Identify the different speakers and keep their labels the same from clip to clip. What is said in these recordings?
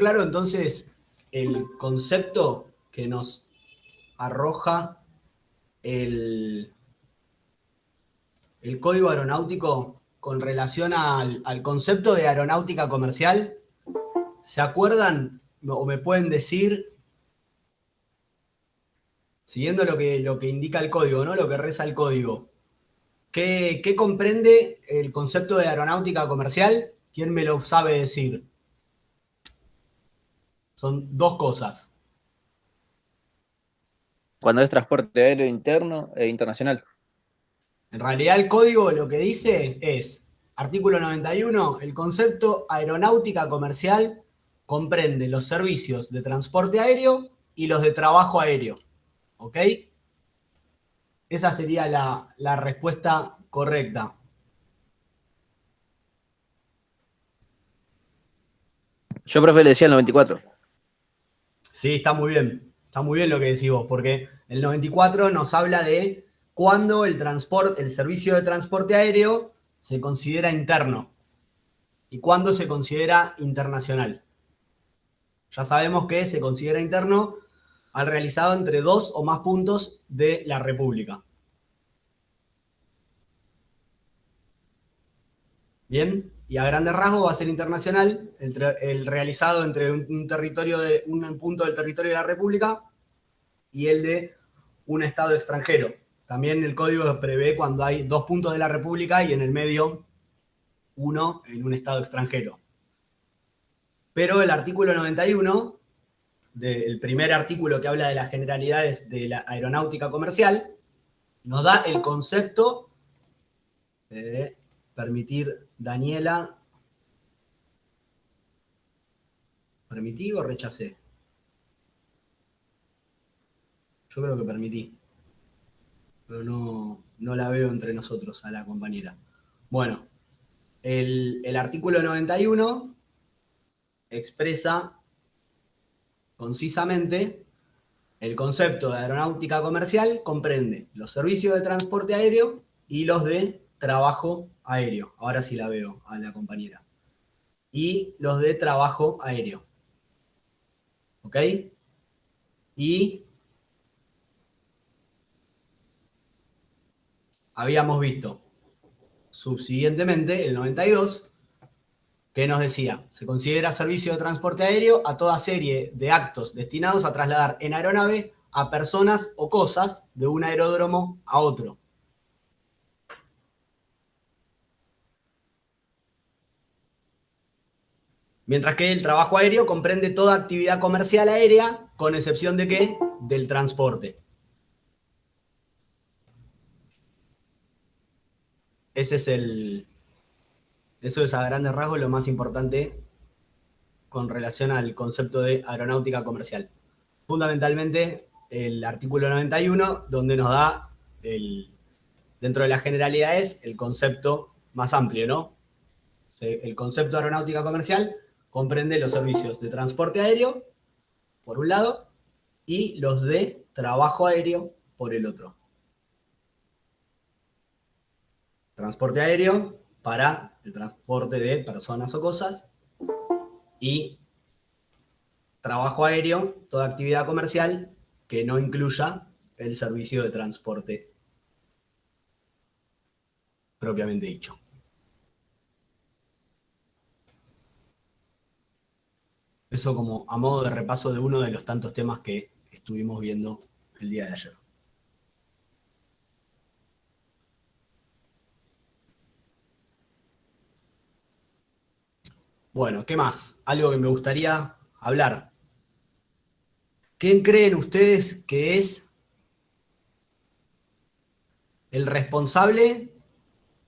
Speaker 1: claro entonces el concepto que nos arroja el código aeronáutico con relación al concepto de aeronáutica comercial? ¿Se acuerdan o me pueden decir, siguiendo lo que indica el código, ¿no? Lo que reza el código, ¿qué comprende el concepto de aeronáutica comercial? ¿Quién me lo sabe decir? Son dos cosas.
Speaker 2: Cuando es transporte aéreo interno e internacional.
Speaker 1: En realidad el código lo que dice es, artículo 91, el concepto aeronáutica comercial comprende los servicios de transporte aéreo y los de trabajo aéreo. ¿Ok? Esa sería la respuesta correcta.
Speaker 2: Yo, profe, le decía el 94.
Speaker 1: Sí, está muy bien. Está muy bien lo que decís vos, porque el 94 nos habla de cuándo el servicio de transporte aéreo se considera interno y cuándo se considera internacional. Ya sabemos que se considera interno al realizado entre 2 o más puntos de la República. Bien, y a grandes rasgos va a ser internacional el realizado entre un punto del territorio de la República y el de un estado extranjero. También el código prevé cuando hay 2 puntos de la República y en el medio uno en un estado extranjero. Pero el artículo 91, el primer artículo que habla de las generalidades de la aeronáutica comercial, nos da el concepto de permitir, Daniela, ¿permití o rechacé? Yo creo que permití, pero no la veo entre nosotros a la compañera. Bueno, el artículo 91 expresa concisamente el concepto de aeronáutica comercial, comprende los servicios de transporte aéreo y los de trabajo aéreo. Ahora sí la veo a la compañera. Y los de trabajo aéreo. ¿Ok? Y habíamos visto subsiguientemente el 92, que nos decía, se considera servicio de transporte aéreo a toda serie de actos destinados a trasladar en aeronave a personas o cosas de un aeródromo a otro. Mientras que el trabajo aéreo comprende toda actividad comercial aérea, con excepción de ¿qué? Del transporte. Eso es a grandes rasgos lo más importante con relación al concepto de aeronáutica comercial. Fundamentalmente el artículo 91, donde nos da, dentro de las generalidades, el concepto más amplio, ¿no? El concepto de aeronáutica comercial comprende los servicios de transporte aéreo, por un lado, y los de trabajo aéreo, por el otro. Transporte aéreo para el transporte de personas o cosas y trabajo aéreo, toda actividad comercial que no incluya el servicio de transporte propiamente dicho. Eso como a modo de repaso de uno de los tantos temas que estuvimos viendo el día de ayer. Bueno, ¿qué más? Algo que me gustaría hablar. ¿Quién creen ustedes que es el responsable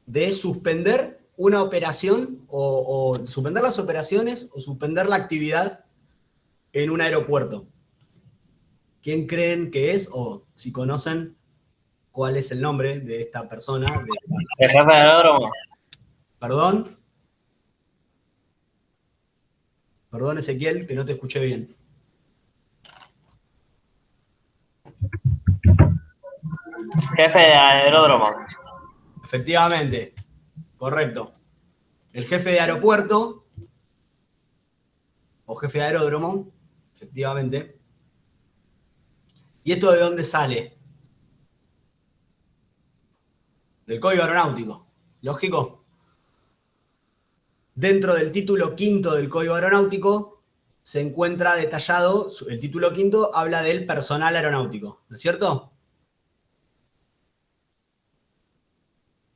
Speaker 1: de suspender una operación o suspender las operaciones o suspender la actividad en un aeropuerto? ¿Quién creen que es o si conocen cuál es el nombre de esta persona?
Speaker 3: El jefe de aeródromo.
Speaker 1: Perdón. Perdón, Ezequiel, que no te escuché bien.
Speaker 3: Jefe de aeródromo.
Speaker 1: Efectivamente, correcto. El jefe de aeropuerto o jefe de aeródromo, efectivamente. ¿Y esto de dónde sale? Del Código Aeronáutico, ¿lógico? Dentro del título quinto del Código Aeronáutico se encuentra detallado, el título quinto habla del personal aeronáutico, ¿no es cierto?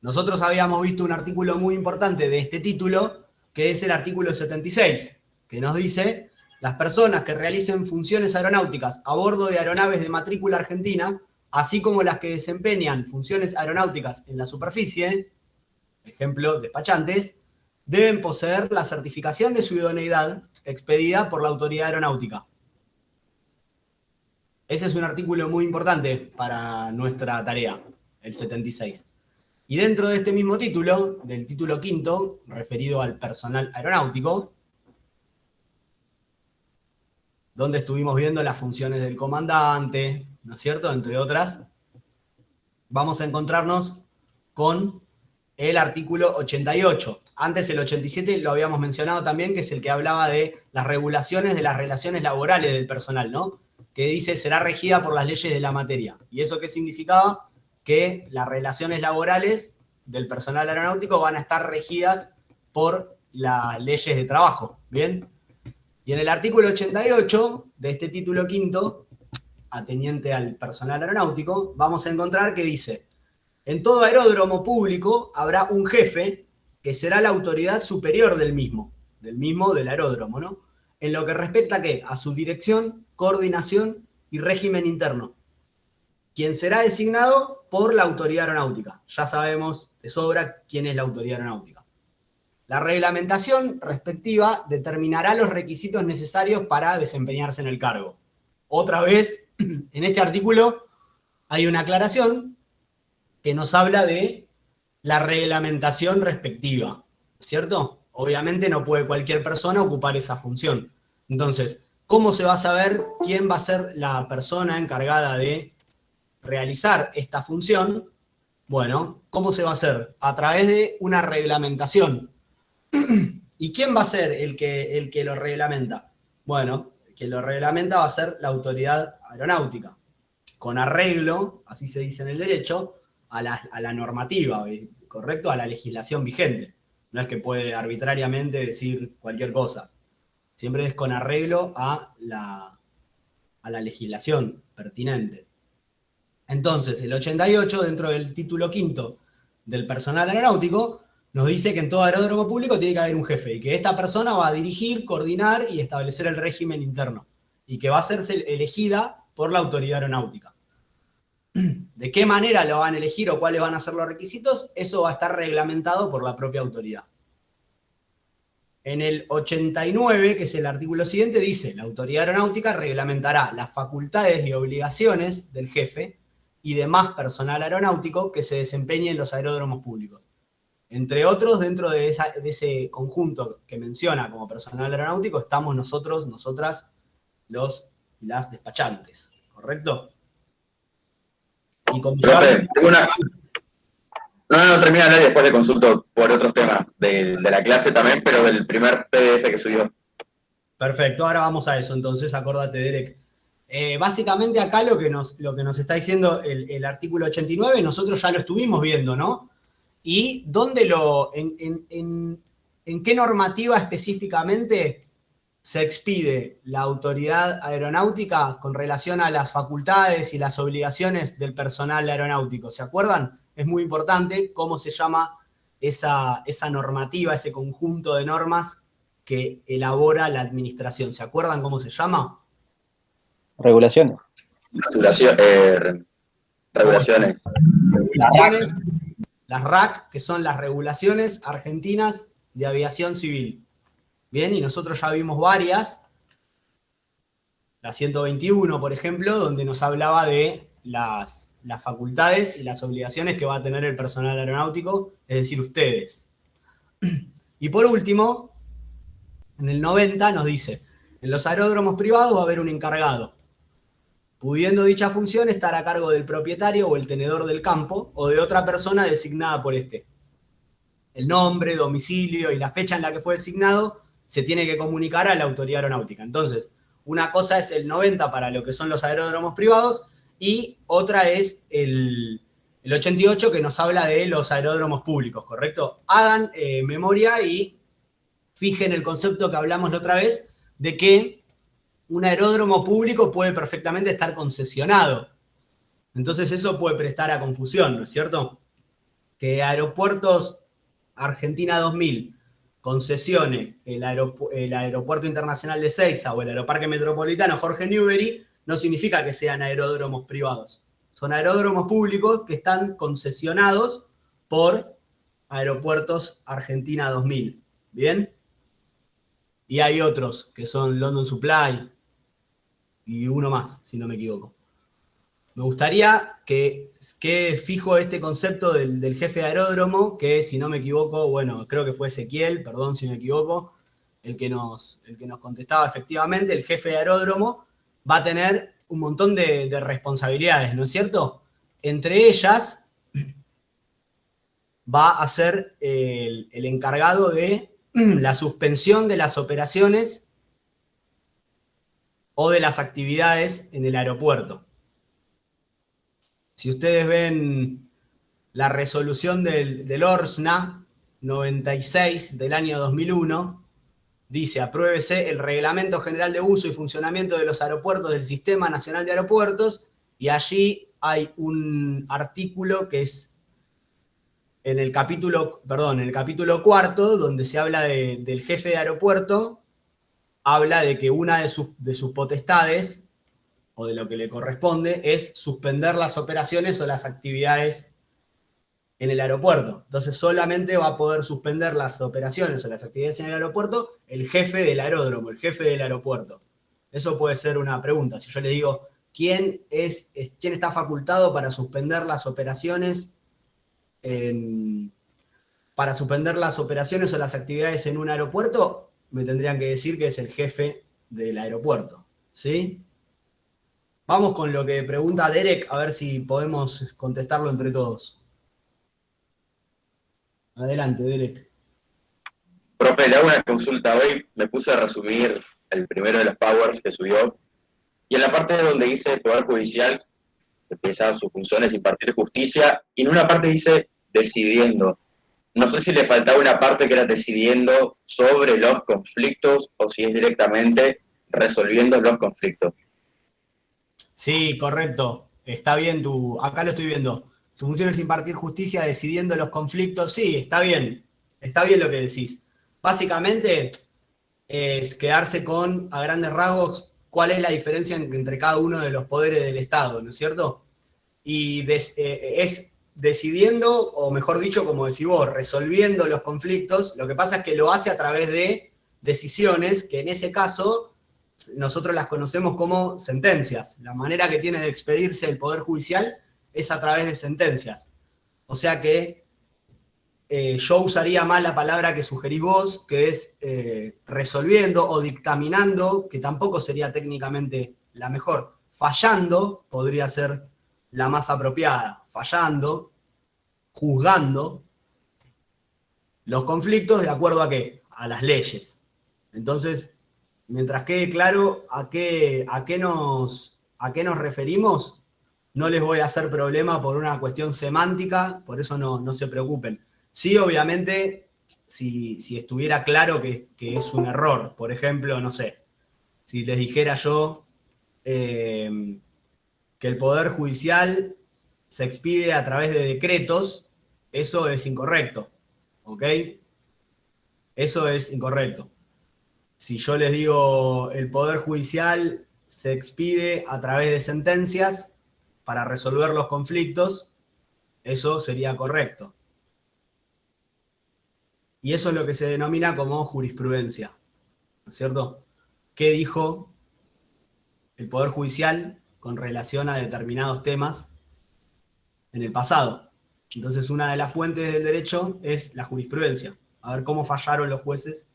Speaker 1: Nosotros habíamos visto un artículo muy importante de este título, que es el artículo 76, que nos dice: las personas que realicen funciones aeronáuticas a bordo de aeronaves de matrícula argentina, así como las que desempeñan funciones aeronáuticas en la superficie, ejemplo, despachantes, deben poseer la certificación de su idoneidad expedida por la autoridad aeronáutica. Ese es un artículo muy importante para nuestra tarea, el 76. Y dentro de este mismo título, del título quinto, referido al personal aeronáutico, donde estuvimos viendo las funciones del comandante, ¿no es cierto?, entre otras, vamos a encontrarnos con el artículo 88. Antes el 87 lo habíamos mencionado también, que es el que hablaba de las regulaciones de las relaciones laborales del personal, ¿no? Que dice: será regida por las leyes de la materia. ¿Y eso qué significaba? Que las relaciones laborales del personal aeronáutico van a estar regidas por las leyes de trabajo, ¿bien? Y en el artículo 88 de este título quinto, ateniente al personal aeronáutico, vamos a encontrar que dice: en todo aeródromo público habrá un jefe que será la autoridad superior del mismo del aeródromo, ¿no? En lo que respecta, ¿qué? A su dirección, coordinación y régimen interno, quien será designado por la autoridad aeronáutica. Ya sabemos de sobra quién es la autoridad aeronáutica. La reglamentación respectiva determinará los requisitos necesarios para desempeñarse en el cargo. Otra vez, en este artículo hay una aclaración que nos habla de la reglamentación respectiva, ¿cierto? Obviamente no puede cualquier persona ocupar esa función. Entonces, ¿cómo se va a saber quién va a ser la persona encargada de realizar esta función? Bueno, ¿cómo se va a hacer? A través de una reglamentación. ¿Y quién va a ser el que lo reglamenta? Bueno, el que lo reglamenta va a ser la autoridad aeronáutica, con arreglo, así se dice en el derecho, a la normativa, ¿correcto? A la legislación vigente. No es que puede arbitrariamente decir cualquier cosa. Siempre es con arreglo a la legislación pertinente. Entonces, el 88, dentro del título quinto del personal aeronáutico, nos dice que en todo aeródromo público tiene que haber un jefe y que esta persona va a dirigir, coordinar y establecer el régimen interno y que va a ser elegida por la autoridad aeronáutica. ¿De qué manera lo van a elegir o cuáles van a ser los requisitos? Eso va a estar reglamentado por la propia autoridad. En el 89, que es el artículo siguiente, dice: la autoridad aeronáutica reglamentará las facultades y obligaciones del jefe y demás personal aeronáutico que se desempeñe en los aeródromos públicos. Entre otros, dentro de ese conjunto que menciona como personal aeronáutico, estamos nosotros, nosotras, las despachantes, ¿correcto? Y como
Speaker 4: Profe, tengo una... No, termina y después le consulto por otros temas de la clase también, pero del primer PDF que subió.
Speaker 1: Perfecto, ahora vamos a eso entonces, acordate, Derek. Básicamente acá lo que nos está diciendo el artículo 89, nosotros ya lo estuvimos viendo, ¿no? Y ¿dónde en qué normativa específicamente se expide la autoridad aeronáutica con relación a las facultades y las obligaciones del personal aeronáutico? ¿Se acuerdan? Es muy importante cómo se llama esa normativa, ese conjunto de normas que elabora la administración. ¿Se acuerdan cómo se llama?
Speaker 2: Regulaciones.
Speaker 4: Regulaciones.
Speaker 1: Las RAC, que son las regulaciones argentinas de aviación civil. Bien, y nosotros ya vimos varias. La 121, por ejemplo, donde nos hablaba de las facultades y las obligaciones que va a tener el personal aeronáutico, es decir, ustedes. Y por último, en el 90 nos dice: en los aeródromos privados va a haber un encargado, pudiendo dicha función estar a cargo del propietario o el tenedor del campo o de otra persona designada por este. El nombre, domicilio y la fecha en la que fue designado se tiene que comunicar a la autoridad aeronáutica. Entonces, una cosa es el 90 para lo que son los aeródromos privados y otra es el 88 que nos habla de los aeródromos públicos, ¿correcto? Hagan memoria y fijen el concepto que hablamos la otra vez de que un aeródromo público puede perfectamente estar concesionado. Entonces eso puede prestar a confusión, ¿no es cierto? Que Aeropuertos Argentina 2000 concesione el Aeropuerto Internacional de Ezeiza o el Aeroparque Metropolitano Jorge Newbery no significa que sean aeródromos privados. Son aeródromos públicos que están concesionados por Aeropuertos Argentina 2000. ¿Bien? Y hay otros que son London Supply y uno más, si no me equivoco. Me gustaría que quede fijo este concepto del jefe de aeródromo, que si no me equivoco, bueno, creo que fue Ezequiel, perdón si me equivoco, el que nos contestaba efectivamente, el jefe de aeródromo va a tener un montón de responsabilidades, ¿no es cierto? Entre ellas va a ser el encargado de la suspensión de las operaciones o de las actividades en el aeropuerto. Si ustedes ven la resolución del ORSNA 96 del año 2001, dice, apruébese el Reglamento General de Uso y Funcionamiento de los Aeropuertos del Sistema Nacional de Aeropuertos, y allí hay un artículo que es en el capítulo 4, donde se habla del jefe de aeropuerto, habla de que una de sus potestades, o de lo que le corresponde, es suspender las operaciones o las actividades en el aeropuerto. Entonces solamente va a poder suspender las operaciones o las actividades en el aeropuerto el jefe del aeródromo, el jefe del aeropuerto. Eso puede ser una pregunta. Si yo le digo, ¿quién está facultado para suspender las operaciones o las actividades en un aeropuerto? Me tendrían que decir que es el jefe del aeropuerto, ¿sí? Vamos con lo que pregunta Derek, a ver si podemos contestarlo entre todos. Adelante, Derek.
Speaker 4: Profe, le hago una consulta. Hoy me puse a resumir el primero de los powers que subió, y en la parte donde dice Poder Judicial, que empieza sus funciones impartir justicia, y en una parte dice decidiendo. No sé si le faltaba una parte que era decidiendo sobre los conflictos o si es directamente resolviendo los conflictos.
Speaker 1: Sí, correcto. Está bien acá lo estoy viendo. Su función es impartir justicia decidiendo los conflictos. Sí, está bien. Está bien lo que decís. Básicamente es quedarse con, a grandes rasgos, cuál es la diferencia entre cada uno de los poderes del Estado, ¿no es cierto? Y es decidiendo, o mejor dicho, como decís vos, resolviendo los conflictos. Lo que pasa es que lo hace a través de decisiones, que en ese caso nosotros las conocemos como sentencias. La manera que tiene de expedirse el Poder Judicial es a través de sentencias. O sea que yo usaría más la palabra que sugerís vos, que es resolviendo o dictaminando, que tampoco sería técnicamente la mejor. Fallando podría ser la más apropiada. Fallando, juzgando los conflictos de acuerdo a qué? A las leyes. Entonces, mientras quede claro a qué nos referimos, no les voy a hacer problema por una cuestión semántica, por eso no se preocupen. Sí, obviamente, si estuviera claro que es un error, por ejemplo, no sé, si les dijera yo que el Poder Judicial se expide a través de decretos, eso es incorrecto, ¿ok? Eso es incorrecto. Si yo les digo el Poder Judicial se expide a través de sentencias para resolver los conflictos, eso sería correcto. Y eso es lo que se denomina como jurisprudencia, ¿no es cierto? ¿Qué dijo el Poder Judicial con relación a determinados temas en el pasado? Entonces, una de las fuentes del derecho es la jurisprudencia. A ver cómo fallaron los jueces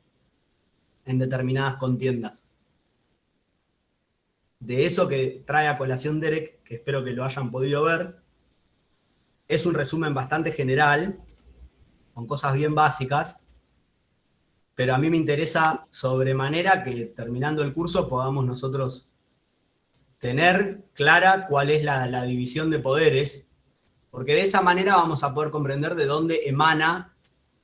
Speaker 1: en determinadas contiendas. De eso que trae a colación Derek, que espero que lo hayan podido ver, es un resumen bastante general, con cosas bien básicas, pero a mí me interesa sobremanera que terminando el curso podamos nosotros tener clara cuál es la división de poderes, porque de esa manera vamos a poder comprender de dónde emana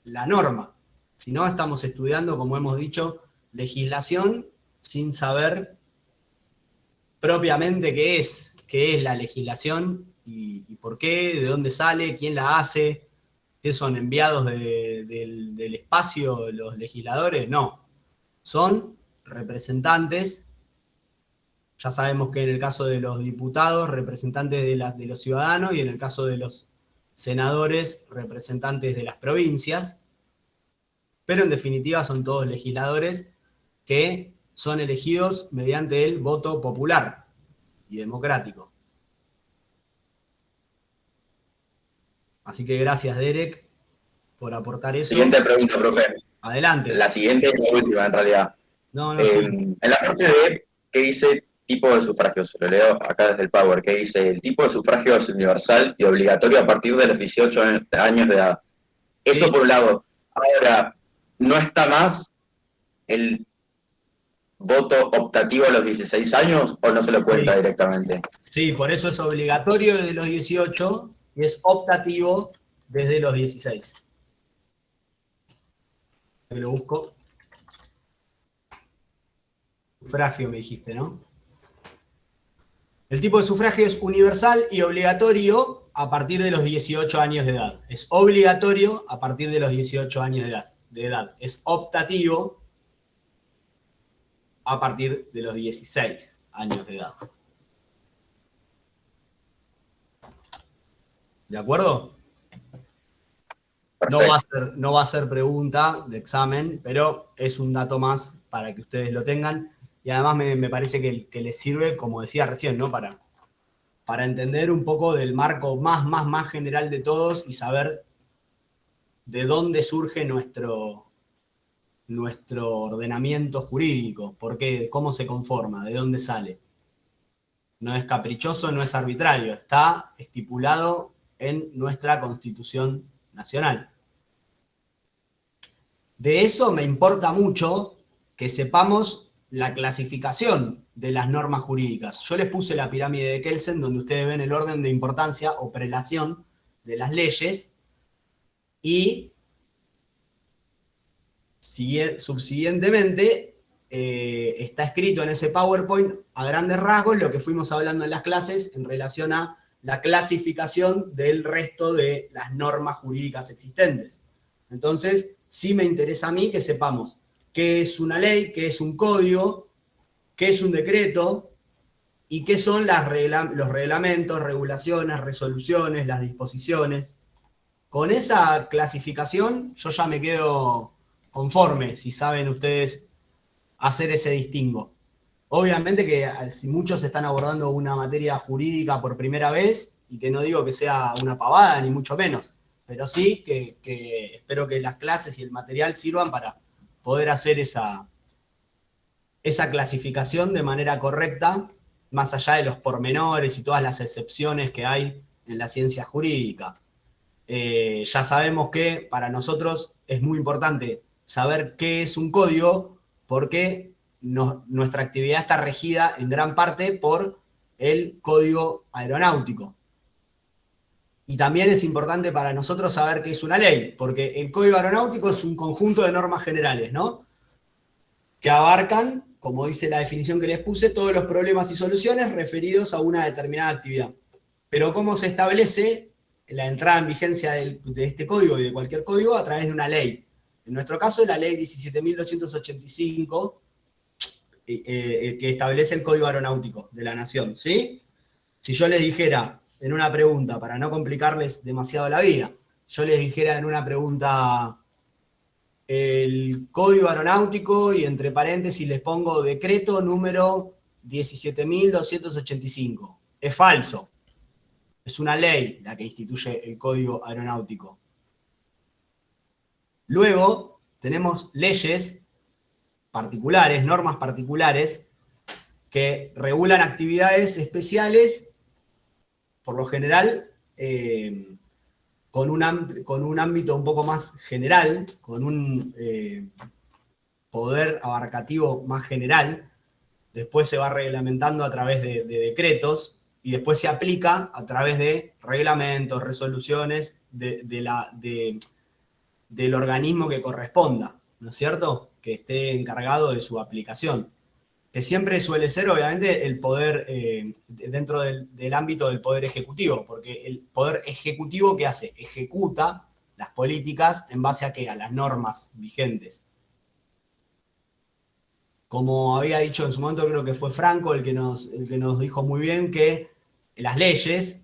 Speaker 1: la norma. Si no, estamos estudiando, como hemos dicho, legislación sin saber propiamente qué es la legislación y por qué, de dónde sale, quién la hace, qué son enviados del espacio los legisladores. No, son representantes. Ya sabemos que en el caso de los diputados, representantes de los ciudadanos, y en el caso de los senadores, representantes de las provincias, pero en definitiva son todos legisladores que son elegidos mediante el voto popular y democrático. Así que gracias, Derek, por aportar eso.
Speaker 4: Siguiente pregunta, profe.
Speaker 1: Adelante.
Speaker 4: La siguiente es la última, en realidad.
Speaker 1: No, sí.
Speaker 4: En la parte de ¿qué dice tipo de sufragios? Lo leo acá desde el Power, que dice: el tipo de sufragio es universal y obligatorio a partir de los 18 años de edad. Eso
Speaker 1: Sí.
Speaker 4: por un lado. Ahora, ¿no está más el voto optativo a los 16 años o no se lo cuenta directamente?
Speaker 1: Sí, por eso es obligatorio desde los 18 y es optativo desde los 16. Lo busco. Sufragio me dijiste, ¿no? El tipo de sufragio es universal y obligatorio a partir de los 18 años de edad. Es obligatorio a partir de los 18 años de edad. Es optativo a partir de los 16 años de edad. ¿De acuerdo? No va a ser pregunta de examen, pero es un dato más para que ustedes lo tengan. Y además me parece que les sirve, como decía recién, ¿no? Para entender un poco del marco más general de todos y saber de dónde surge nuestro ordenamiento jurídico, cómo se conforma, de dónde sale. No es caprichoso, no es arbitrario, está estipulado en nuestra Constitución Nacional. De eso me importa mucho que sepamos la clasificación de las normas jurídicas. Yo les puse la pirámide de Kelsen, donde ustedes ven el orden de importancia o prelación de las leyes, y subsiguientemente está escrito en ese PowerPoint a grandes rasgos lo que fuimos hablando en las clases en relación a la clasificación del resto de las normas jurídicas existentes. Entonces, sí me interesa a mí que sepamos qué es una ley, qué es un código, qué es un decreto y qué son los reglamentos, regulaciones, resoluciones, las disposiciones. Con esa clasificación yo ya me quedo conforme, si saben ustedes hacer ese distingo. Obviamente que si muchos están abordando una materia jurídica por primera vez, y que no digo que sea una pavada, ni mucho menos, pero sí que espero que las clases y el material sirvan para poder hacer esa clasificación de manera correcta, más allá de los pormenores y todas las excepciones que hay en la ciencia jurídica. Ya sabemos que para nosotros es muy importante saber qué es un código, porque nuestra actividad está regida en gran parte por el código aeronáutico. Y también es importante para nosotros saber qué es una ley, porque el código aeronáutico es un conjunto de normas generales, ¿no? Que abarcan, como dice la definición que les puse, todos los problemas y soluciones referidos a una determinada actividad. Pero ¿cómo se establece la entrada en vigencia de este código y de cualquier código? A través de una ley. En nuestro caso, la ley 17.285, que establece el Código Aeronáutico de la Nación, ¿sí? Si yo les dijera en una pregunta, para no complicarles demasiado la vida, yo les dijera en una pregunta el Código Aeronáutico y entre paréntesis les pongo decreto número 17.285. Es falso. Es una ley la que instituye el Código Aeronáutico. Luego tenemos leyes particulares, normas particulares, que regulan actividades especiales, por lo general, con un ámbito un poco más general, con un poder abarcativo más general, después se va reglamentando a través de decretos y después se aplica a través de reglamentos, resoluciones del organismo que corresponda, ¿no es cierto? Que esté encargado de su aplicación. Que siempre suele ser, obviamente, el poder dentro del ámbito del poder ejecutivo, porque el poder ejecutivo, ¿qué hace? Ejecuta las políticas en base a ¿qué? A las normas vigentes. Como había dicho en su momento, creo que fue Franco el que nos dijo muy bien que las leyes,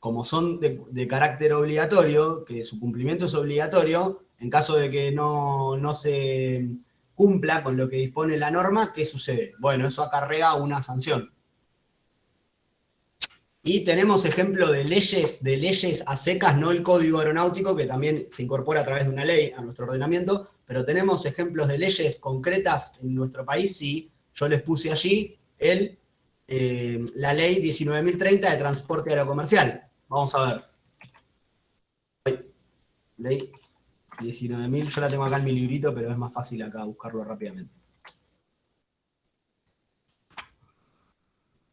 Speaker 1: como son de carácter obligatorio, que su cumplimiento es obligatorio, en caso de que no se cumpla con lo que dispone la norma, ¿qué sucede? Bueno, eso acarrea una sanción. Y tenemos ejemplo de leyes a secas, no el Código Aeronáutico, que también se incorpora a través de una ley a nuestro ordenamiento, pero tenemos ejemplos de leyes concretas en nuestro país, sí. Yo les puse allí la ley 19.030 de transporte aerocomercial. Vamos a ver. Ley 19.000, yo la tengo acá en mi librito, pero es más fácil acá buscarlo rápidamente.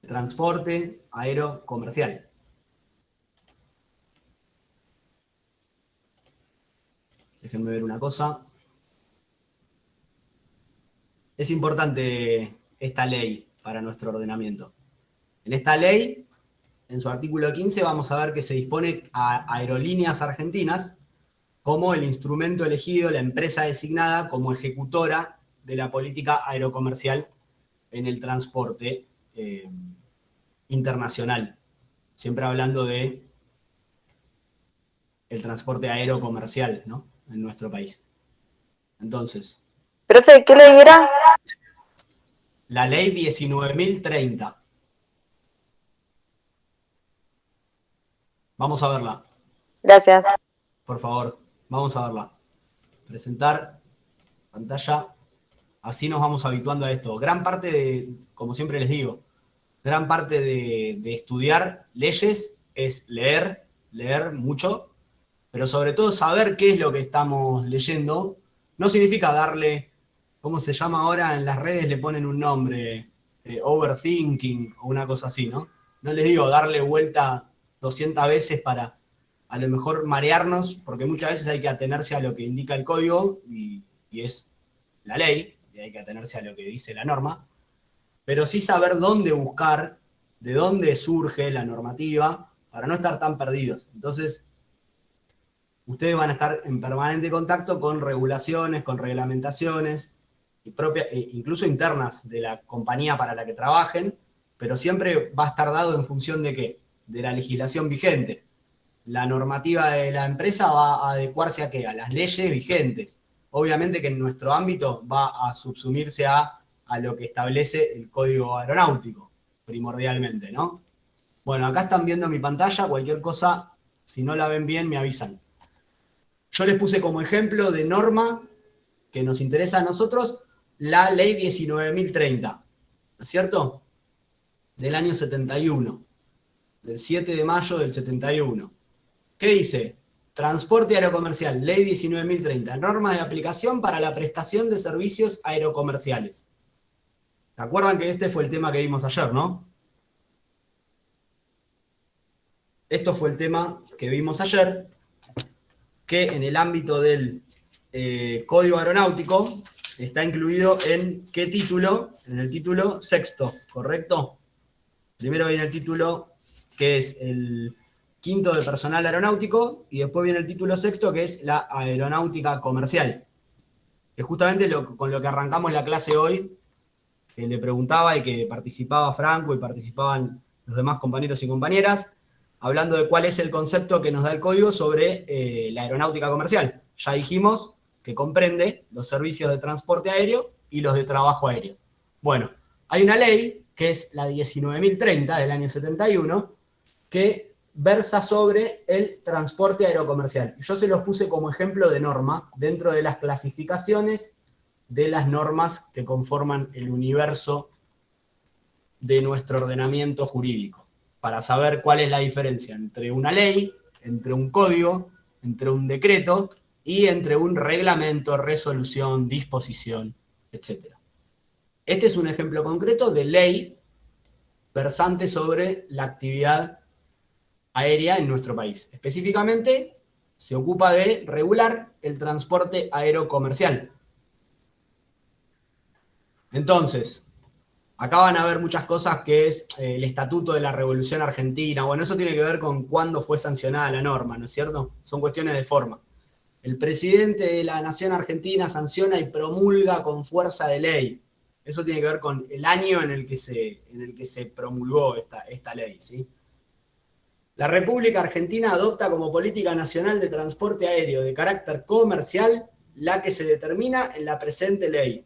Speaker 1: Transporte aerocomercial. Déjenme ver una cosa. Es importante esta ley para nuestro ordenamiento. En esta ley, en su artículo 15, vamos a ver que se dispone a Aerolíneas Argentinas como el instrumento elegido, la empresa designada como ejecutora de la política aerocomercial en el transporte internacional. Siempre hablando de el transporte aerocomercial, ¿no? En nuestro país. Entonces.
Speaker 5: Profe, ¿qué ley era?
Speaker 1: La ley 19.030. Vamos a verla.
Speaker 5: Gracias.
Speaker 1: Por favor, vamos a verla. Presentar pantalla. Así nos vamos habituando a esto. Gran parte de, como siempre les digo, gran parte de estudiar leyes es leer mucho, pero sobre todo saber qué es lo que estamos leyendo. No significa darle, ¿cómo se llama ahora? En las redes le ponen un nombre, overthinking o una cosa así, ¿no? No les digo darle vuelta 200 veces para a lo mejor marearnos, porque muchas veces hay que atenerse a lo que indica el código y es la ley, y hay que atenerse a lo que dice la norma, pero sí saber dónde buscar, de dónde surge la normativa, para no estar tan perdidos. Entonces, ustedes van a estar en permanente contacto con regulaciones, con reglamentaciones, incluso internas de la compañía para la que trabajen, pero siempre va a estar dado en función de ¿qué? De la legislación vigente. La normativa de la empresa va a adecuarse a ¿qué? A las leyes vigentes. Obviamente que en nuestro ámbito va a subsumirse a lo que establece el Código Aeronáutico, primordialmente, ¿no? Bueno, acá están viendo mi pantalla, cualquier cosa, si no la ven bien, me avisan. Yo les puse como ejemplo de norma que nos interesa a nosotros la ley 19.030, ¿no es cierto? Del año 71, del 7 de mayo del 71. ¿Qué dice? Transporte aerocomercial, ley 19.030, normas de aplicación para la prestación de servicios aerocomerciales. ¿Se acuerdan que este fue el tema que vimos ayer, no? Esto fue el tema que vimos ayer, que en el ámbito del Código Aeronáutico está incluido en ¿qué título? En el título sexto, ¿correcto? Primero viene el título que es el quinto de personal aeronáutico y después viene el título sexto que es la aeronáutica comercial. Que justamente con lo que arrancamos la clase hoy, que le preguntaba y que participaba Franco y participaban los demás compañeros y compañeras, hablando de cuál es el concepto que nos da el código sobre la aeronáutica comercial. Ya dijimos que comprende los servicios de transporte aéreo y los de trabajo aéreo. Bueno, hay una ley, que es la 19.030 del año 71, que versa sobre el transporte aerocomercial. Yo se los puse como ejemplo de norma dentro de las clasificaciones de las normas que conforman el universo de nuestro ordenamiento jurídico, para saber cuál es la diferencia entre una ley, entre un código, entre un decreto y entre un reglamento, resolución, disposición, etc. Este es un ejemplo concreto de ley versante sobre la actividad aérea en nuestro país. Específicamente, se ocupa de regular el transporte aéreo comercial. Entonces, acá van a ver muchas cosas que es el Estatuto de la Revolución Argentina. Bueno, eso tiene que ver con cuándo fue sancionada la norma, ¿no es cierto? Son cuestiones de forma. El presidente de la Nación Argentina sanciona y promulga con fuerza de ley. Eso tiene que ver con el año en el que se promulgó esta ley, ¿sí? La República Argentina adopta como política nacional de transporte aéreo de carácter comercial la que se determina en la presente ley,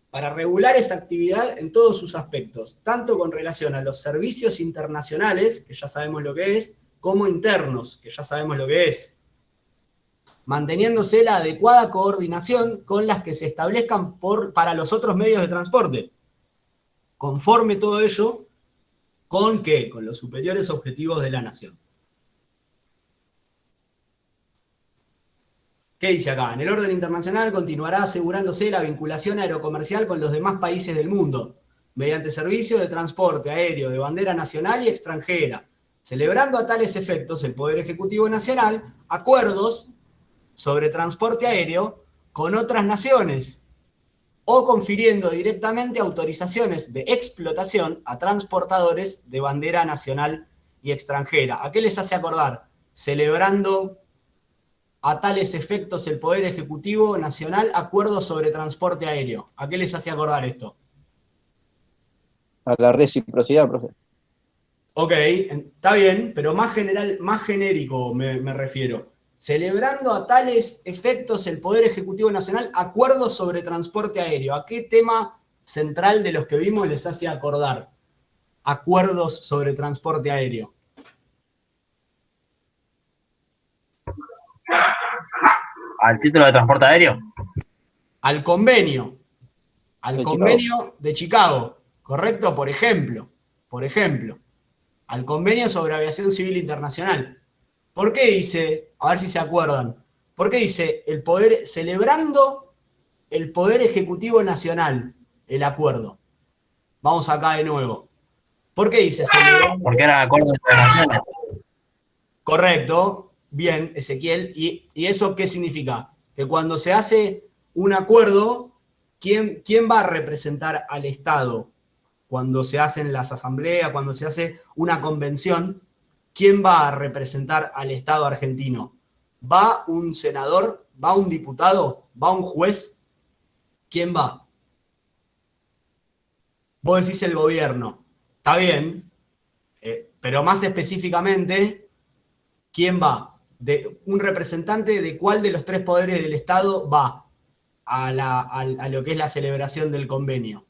Speaker 1: para regular esa actividad en todos sus aspectos, tanto con relación a los servicios internacionales, que ya sabemos lo que es, como internos, que ya sabemos lo que es, manteniéndose la adecuada coordinación con las que se establezcan para los otros medios de transporte, conforme todo ello ¿con qué? Con los superiores objetivos de la nación. ¿Qué dice acá? En el orden internacional continuará asegurándose la vinculación aerocomercial con los demás países del mundo, mediante servicios de transporte aéreo de bandera nacional y extranjera, celebrando a tales efectos el Poder Ejecutivo Nacional acuerdos sobre transporte aéreo con otras naciones, o confiriendo directamente autorizaciones de explotación a transportadores de bandera nacional y extranjera. ¿A qué les hace acordar? Celebrando a tales efectos el Poder Ejecutivo Nacional acuerdos sobre transporte aéreo. ¿A qué les hace acordar esto?
Speaker 2: A la reciprocidad, profe.
Speaker 1: Ok, está bien, pero más general, más genérico me refiero. Celebrando a tales efectos el Poder Ejecutivo Nacional acuerdos sobre transporte aéreo. ¿A qué tema central de los que vimos les hace acordar? Acuerdos sobre transporte aéreo.
Speaker 3: ¿Al título de transporte aéreo?
Speaker 1: Al convenio de Chicago, ¿correcto? Por ejemplo, al convenio sobre aviación civil internacional. ¿Por qué dice, a ver si se acuerdan, por qué dice celebrando el Poder Ejecutivo Nacional el acuerdo? Vamos acá de nuevo. ¿Por qué dice celebrando?
Speaker 3: Porque eran acuerdos internacionales.
Speaker 1: Correcto, bien, Ezequiel. ¿Y eso qué significa? Que cuando se hace un acuerdo, ¿quién va a representar al Estado? Cuando se hacen las asambleas, cuando se hace una convención, ¿quién va a representar al Estado argentino? ¿Va un senador? ¿Va un diputado? ¿Va un juez? ¿Quién va? Vos decís el gobierno. Está bien, pero más específicamente, ¿quién va? Un representante de cuál de los tres poderes del Estado va a lo que es la celebración del convenio.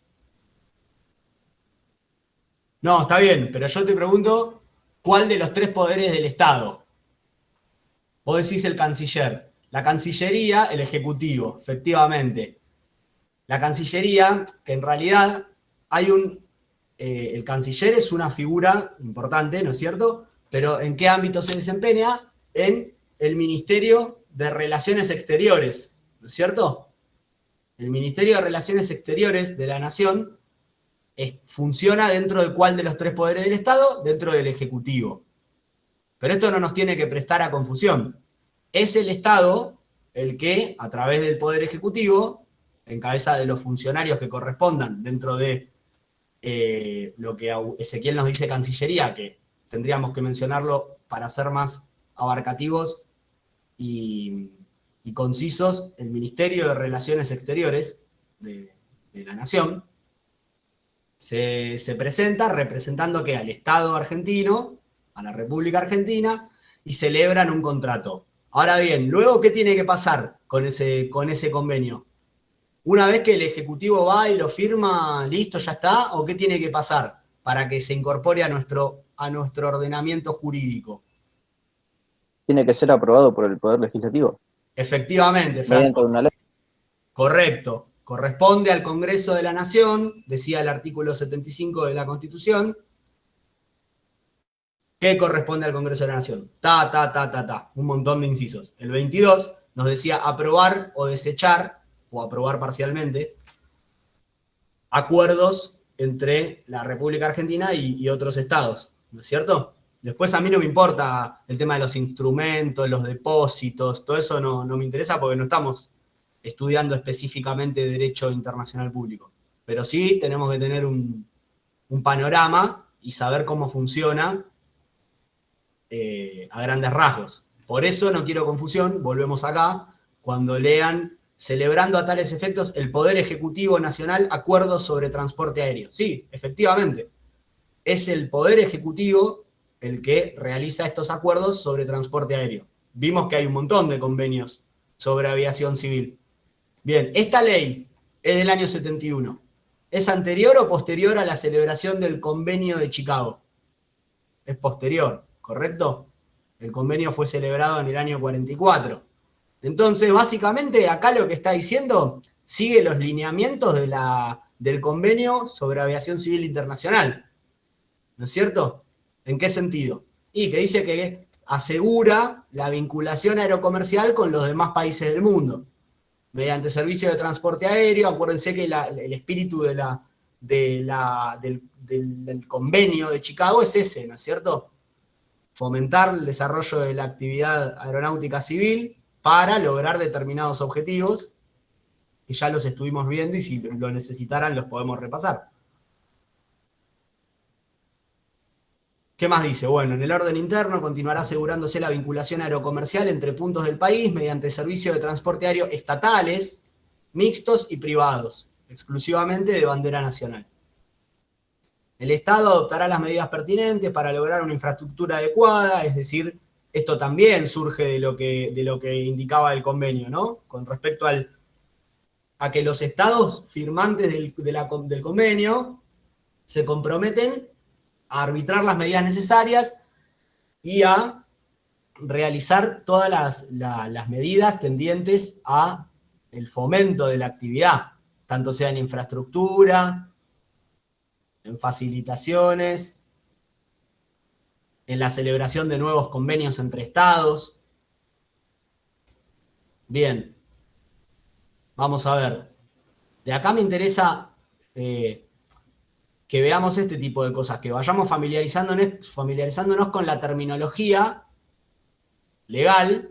Speaker 1: No, está bien, pero yo te pregunto, ¿cuál de los tres poderes del Estado? Vos decís el canciller. La Cancillería, el Ejecutivo, efectivamente. La Cancillería, que en realidad hay el canciller es una figura importante, ¿no es cierto? Pero ¿en qué ámbito se desempeña? En el Ministerio de Relaciones Exteriores, ¿no es cierto? El Ministerio de Relaciones Exteriores de la Nación funciona dentro de cuál de los tres poderes del Estado, dentro del Ejecutivo. Pero esto no nos tiene que prestar a confusión. Es el Estado el que, a través del Poder Ejecutivo, en cabeza de los funcionarios que correspondan dentro de lo que Ezequiel nos dice Cancillería, que tendríamos que mencionarlo para ser más abarcativos y concisos, el Ministerio de Relaciones Exteriores de la Nación, se presenta representando ¿qué? Al Estado argentino, a la República Argentina, y celebran un contrato. Ahora bien, luego, ¿qué tiene que pasar con ese convenio? Una vez que el Ejecutivo va y lo firma, listo, ya está, ¿o qué tiene que pasar para que se incorpore a nuestro ordenamiento jurídico?
Speaker 2: Tiene que ser aprobado por el Poder Legislativo.
Speaker 1: Efectivamente,
Speaker 2: mediante una ley.
Speaker 1: Correcto. Corresponde al Congreso de la Nación, decía el artículo 75 de la Constitución. ¿Qué corresponde al Congreso de la Nación? Un montón de incisos. El 22 nos decía aprobar o desechar, o aprobar parcialmente, acuerdos entre la República Argentina y otros estados, ¿no es cierto? Después a mí no me importa el tema de los instrumentos, los depósitos, todo eso no me interesa porque no estamos estudiando específicamente derecho internacional público. Pero sí tenemos que tener un panorama y saber cómo funciona a grandes rasgos. Por eso no quiero confusión, volvemos acá, cuando lean celebrando a tales efectos el Poder Ejecutivo Nacional acuerdos sobre transporte aéreo. Sí, efectivamente, es el Poder Ejecutivo el que realiza estos acuerdos sobre transporte aéreo. Vimos que hay un montón de convenios sobre aviación civil. Bien, esta ley es del año 71. ¿Es anterior o posterior a la celebración del convenio de Chicago? Es posterior, ¿correcto? El convenio fue celebrado en el año 44. Entonces, básicamente, acá lo que está diciendo sigue los lineamientos del convenio sobre aviación civil internacional. ¿No es cierto? ¿En qué sentido? Y que dice que asegura la vinculación aerocomercial con los demás países del mundo, mediante servicio de transporte aéreo. Acuérdense que el espíritu del convenio de Chicago es ese, ¿no es cierto? Fomentar el desarrollo de la actividad aeronáutica civil para lograr determinados objetivos, que ya los estuvimos viendo y si lo necesitaran los podemos repasar. ¿Qué más dice? Bueno, en el orden interno continuará asegurándose la vinculación aerocomercial entre puntos del país mediante servicios de transporte aéreo estatales, mixtos y privados, exclusivamente de bandera nacional. El Estado adoptará las medidas pertinentes para lograr una infraestructura adecuada, es decir, esto también surge de lo que indicaba el convenio, ¿no? Con respecto a que los estados firmantes del convenio se comprometen a arbitrar las medidas necesarias y a realizar todas las medidas tendientes a el fomento de la actividad, tanto sea en infraestructura, en facilitaciones, en la celebración de nuevos convenios entre estados. Bien, vamos a ver. De acá me interesa que veamos este tipo de cosas, que vayamos familiarizándonos con la terminología legal,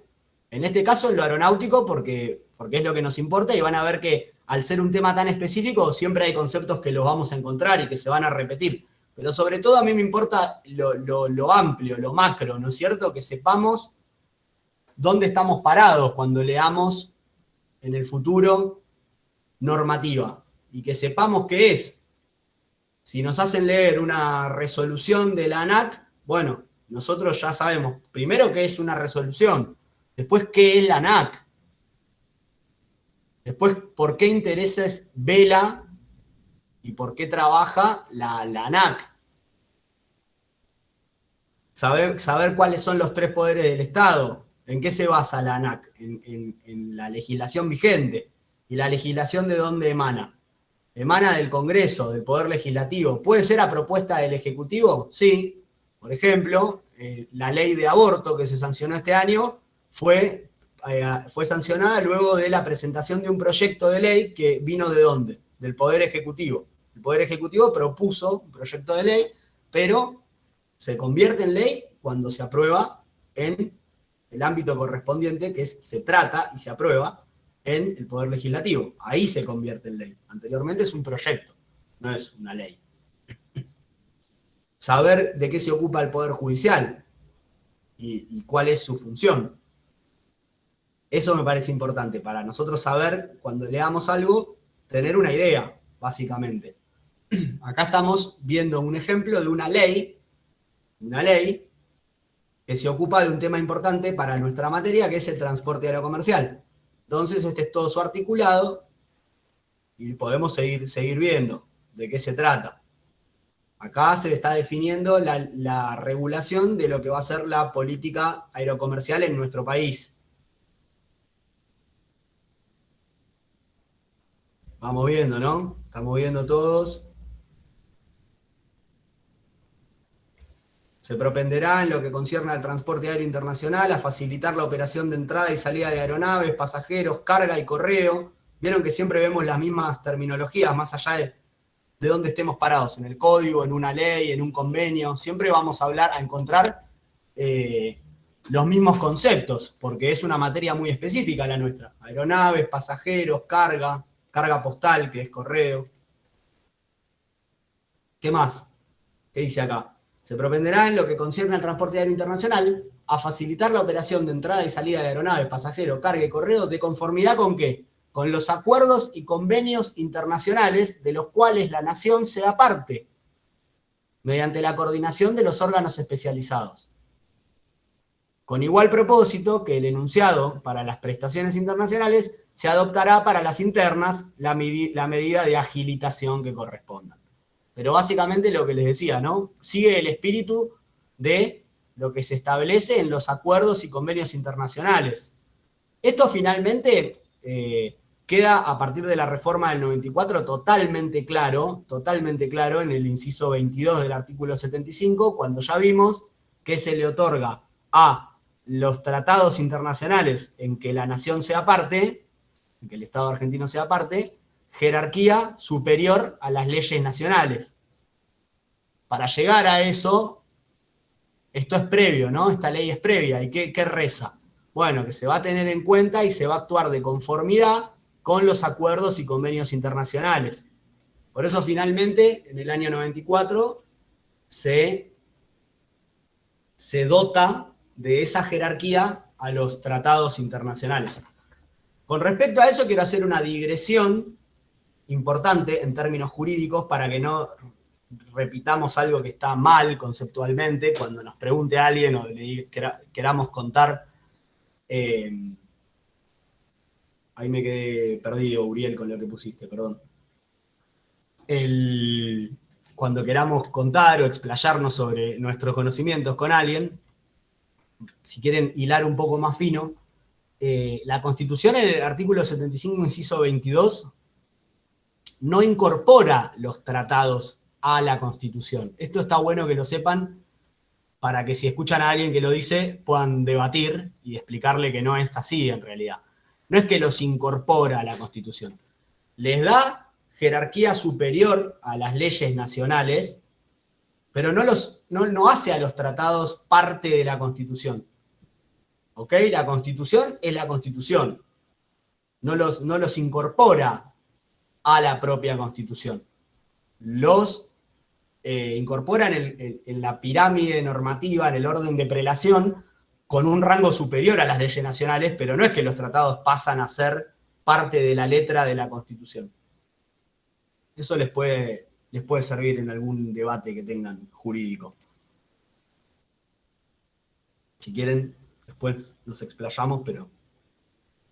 Speaker 1: en este caso en lo aeronáutico, porque es lo que nos importa, y van a ver que al ser un tema tan específico, siempre hay conceptos que los vamos a encontrar y que se van a repetir. Pero sobre todo a mí me importa lo amplio, lo macro, ¿no es cierto? Que sepamos dónde estamos parados cuando leamos en el futuro normativa, y que sepamos qué es. Si nos hacen leer una resolución de la ANAC, bueno, nosotros ya sabemos primero qué es una resolución, después qué es la ANAC, después por qué intereses vela y por qué trabaja la ANAC. Saber cuáles son los tres poderes del Estado, en qué se basa la ANAC, en la legislación vigente. ¿Y la legislación de dónde emana? Emana del Congreso, del Poder Legislativo. ¿Puede ser a propuesta del Ejecutivo? Sí. Por ejemplo, la ley de aborto que se sancionó este año fue sancionada luego de la presentación de un proyecto de ley que vino ¿de dónde? Del Poder Ejecutivo. El Poder Ejecutivo propuso un proyecto de ley, pero se convierte en ley cuando se aprueba en el ámbito correspondiente, que se trata y se aprueba en el Poder Legislativo. Ahí se convierte en ley. Anteriormente es un proyecto, no es una ley. Saber de qué se ocupa el Poder Judicial y cuál es su función. Eso me parece importante para nosotros saber, cuando leamos algo, tener una idea, básicamente. Acá estamos viendo un ejemplo de una ley que se ocupa de un tema importante para nuestra materia, que es el transporte aerocomercial. Entonces, este es todo su articulado y podemos seguir viendo de qué se trata. Acá se está definiendo la regulación de lo que va a ser la política aerocomercial en nuestro país. Vamos viendo, ¿no? Estamos viendo todos. Se propenderá en lo que concierne al transporte aéreo internacional a facilitar la operación de entrada y salida de aeronaves, pasajeros, carga y correo. Vieron que siempre vemos las mismas terminologías, más allá de dónde estemos parados, en el código, en una ley, en un convenio. Siempre vamos a encontrar los mismos conceptos, porque es una materia muy específica la nuestra. Aeronaves, pasajeros, carga postal, que es correo. ¿Qué más? ¿Qué dice acá? Se propenderá en lo que concierne al transporte aéreo internacional a facilitar la operación de entrada y salida de aeronaves, pasajeros, carga y correo de conformidad ¿con qué? Con los acuerdos y convenios internacionales de los cuales la nación sea parte, mediante la coordinación de los órganos especializados. Con igual propósito que el enunciado para las prestaciones internacionales se adoptará para las internas la medida de agilitación que corresponda. Pero básicamente lo que les decía, ¿no? Sigue el espíritu de lo que se establece en los acuerdos y convenios internacionales. Esto finalmente queda a partir de la reforma del 94 totalmente claro en el inciso 22 del artículo 75, cuando ya vimos que se le otorga a los tratados internacionales en que la nación sea parte, en que el Estado argentino sea parte, jerarquía superior a las leyes nacionales. Para llegar a eso, esto es previo, ¿no? Esta ley es previa. ¿Y qué reza? Bueno, que se va a tener en cuenta y se va a actuar de conformidad con los acuerdos y convenios internacionales. Por eso, finalmente, en el año 94, se dota de esa jerarquía a los tratados internacionales. Con respecto a eso, quiero hacer una digresión importante en términos jurídicos para que no repitamos algo que está mal conceptualmente cuando nos pregunte a alguien o le queramos contar. Ahí me quedé perdido, Uriel, con lo que pusiste, perdón. Cuando queramos contar o explayarnos sobre nuestros conocimientos con alguien, si quieren hilar un poco más fino, la Constitución en el artículo 75, inciso 22, no incorpora los tratados a la Constitución. Esto está bueno que lo sepan para que si escuchan a alguien que lo dice puedan debatir y explicarle que no es así en realidad. No es que los incorpora a la Constitución. Les da jerarquía superior a las leyes nacionales, pero no hace a los tratados parte de la Constitución. ¿Ok? La Constitución es la Constitución. No los incorpora a la propia Constitución. Los incorporan en la pirámide normativa, en el orden de prelación, con un rango superior a las leyes nacionales, pero no es que los tratados pasan a ser parte de la letra de la Constitución. Eso les puede servir en algún debate que tengan jurídico. Si quieren, después nos explayamos, pero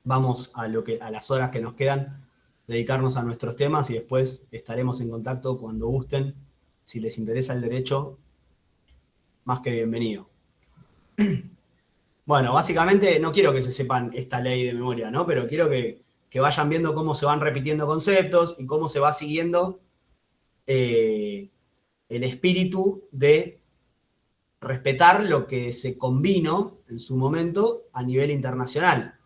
Speaker 1: vamos a las horas que nos quedan, dedicarnos a nuestros temas y después estaremos en contacto cuando gusten. Si les interesa el derecho, más que bienvenido. Bueno, básicamente no quiero que se sepan esta ley de memoria, ¿no? Pero quiero que vayan viendo cómo se van repitiendo conceptos y cómo se va siguiendo el espíritu de respetar lo que se convino en su momento a nivel internacional.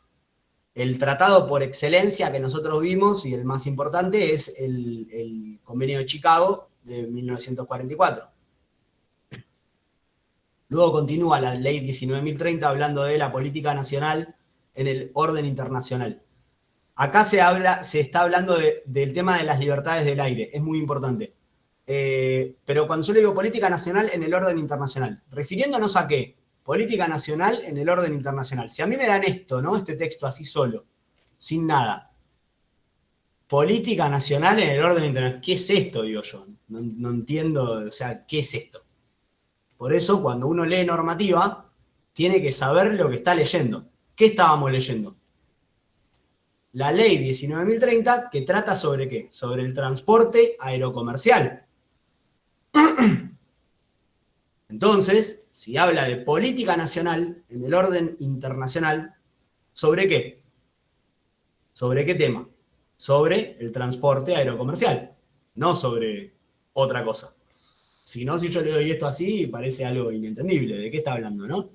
Speaker 1: El tratado por excelencia que nosotros vimos, y el más importante, es el Convenio de Chicago de 1944. Luego continúa la Ley 19.030 hablando de la política nacional en el orden internacional. Acá se está hablando del tema de las libertades del aire, es muy importante. Pero cuando yo le digo política nacional en el orden internacional, refiriéndonos a qué? Política nacional en el orden internacional. Si a mí me dan esto, ¿no? Este texto así solo, sin nada. Política nacional en el orden internacional. ¿Qué es esto, digo yo? No entiendo, o sea, ¿qué es esto? Por eso, cuando uno lee normativa, tiene que saber lo que está leyendo. ¿Qué estábamos leyendo? La ley 19.030, que trata sobre ¿qué? Sobre el transporte aerocomercial. Entonces, si habla de política nacional en el orden internacional, ¿sobre qué? ¿Sobre qué tema? Sobre el transporte aerocomercial, no sobre otra cosa. Si no, si yo le doy esto así, parece algo inentendible. ¿De qué está hablando, no?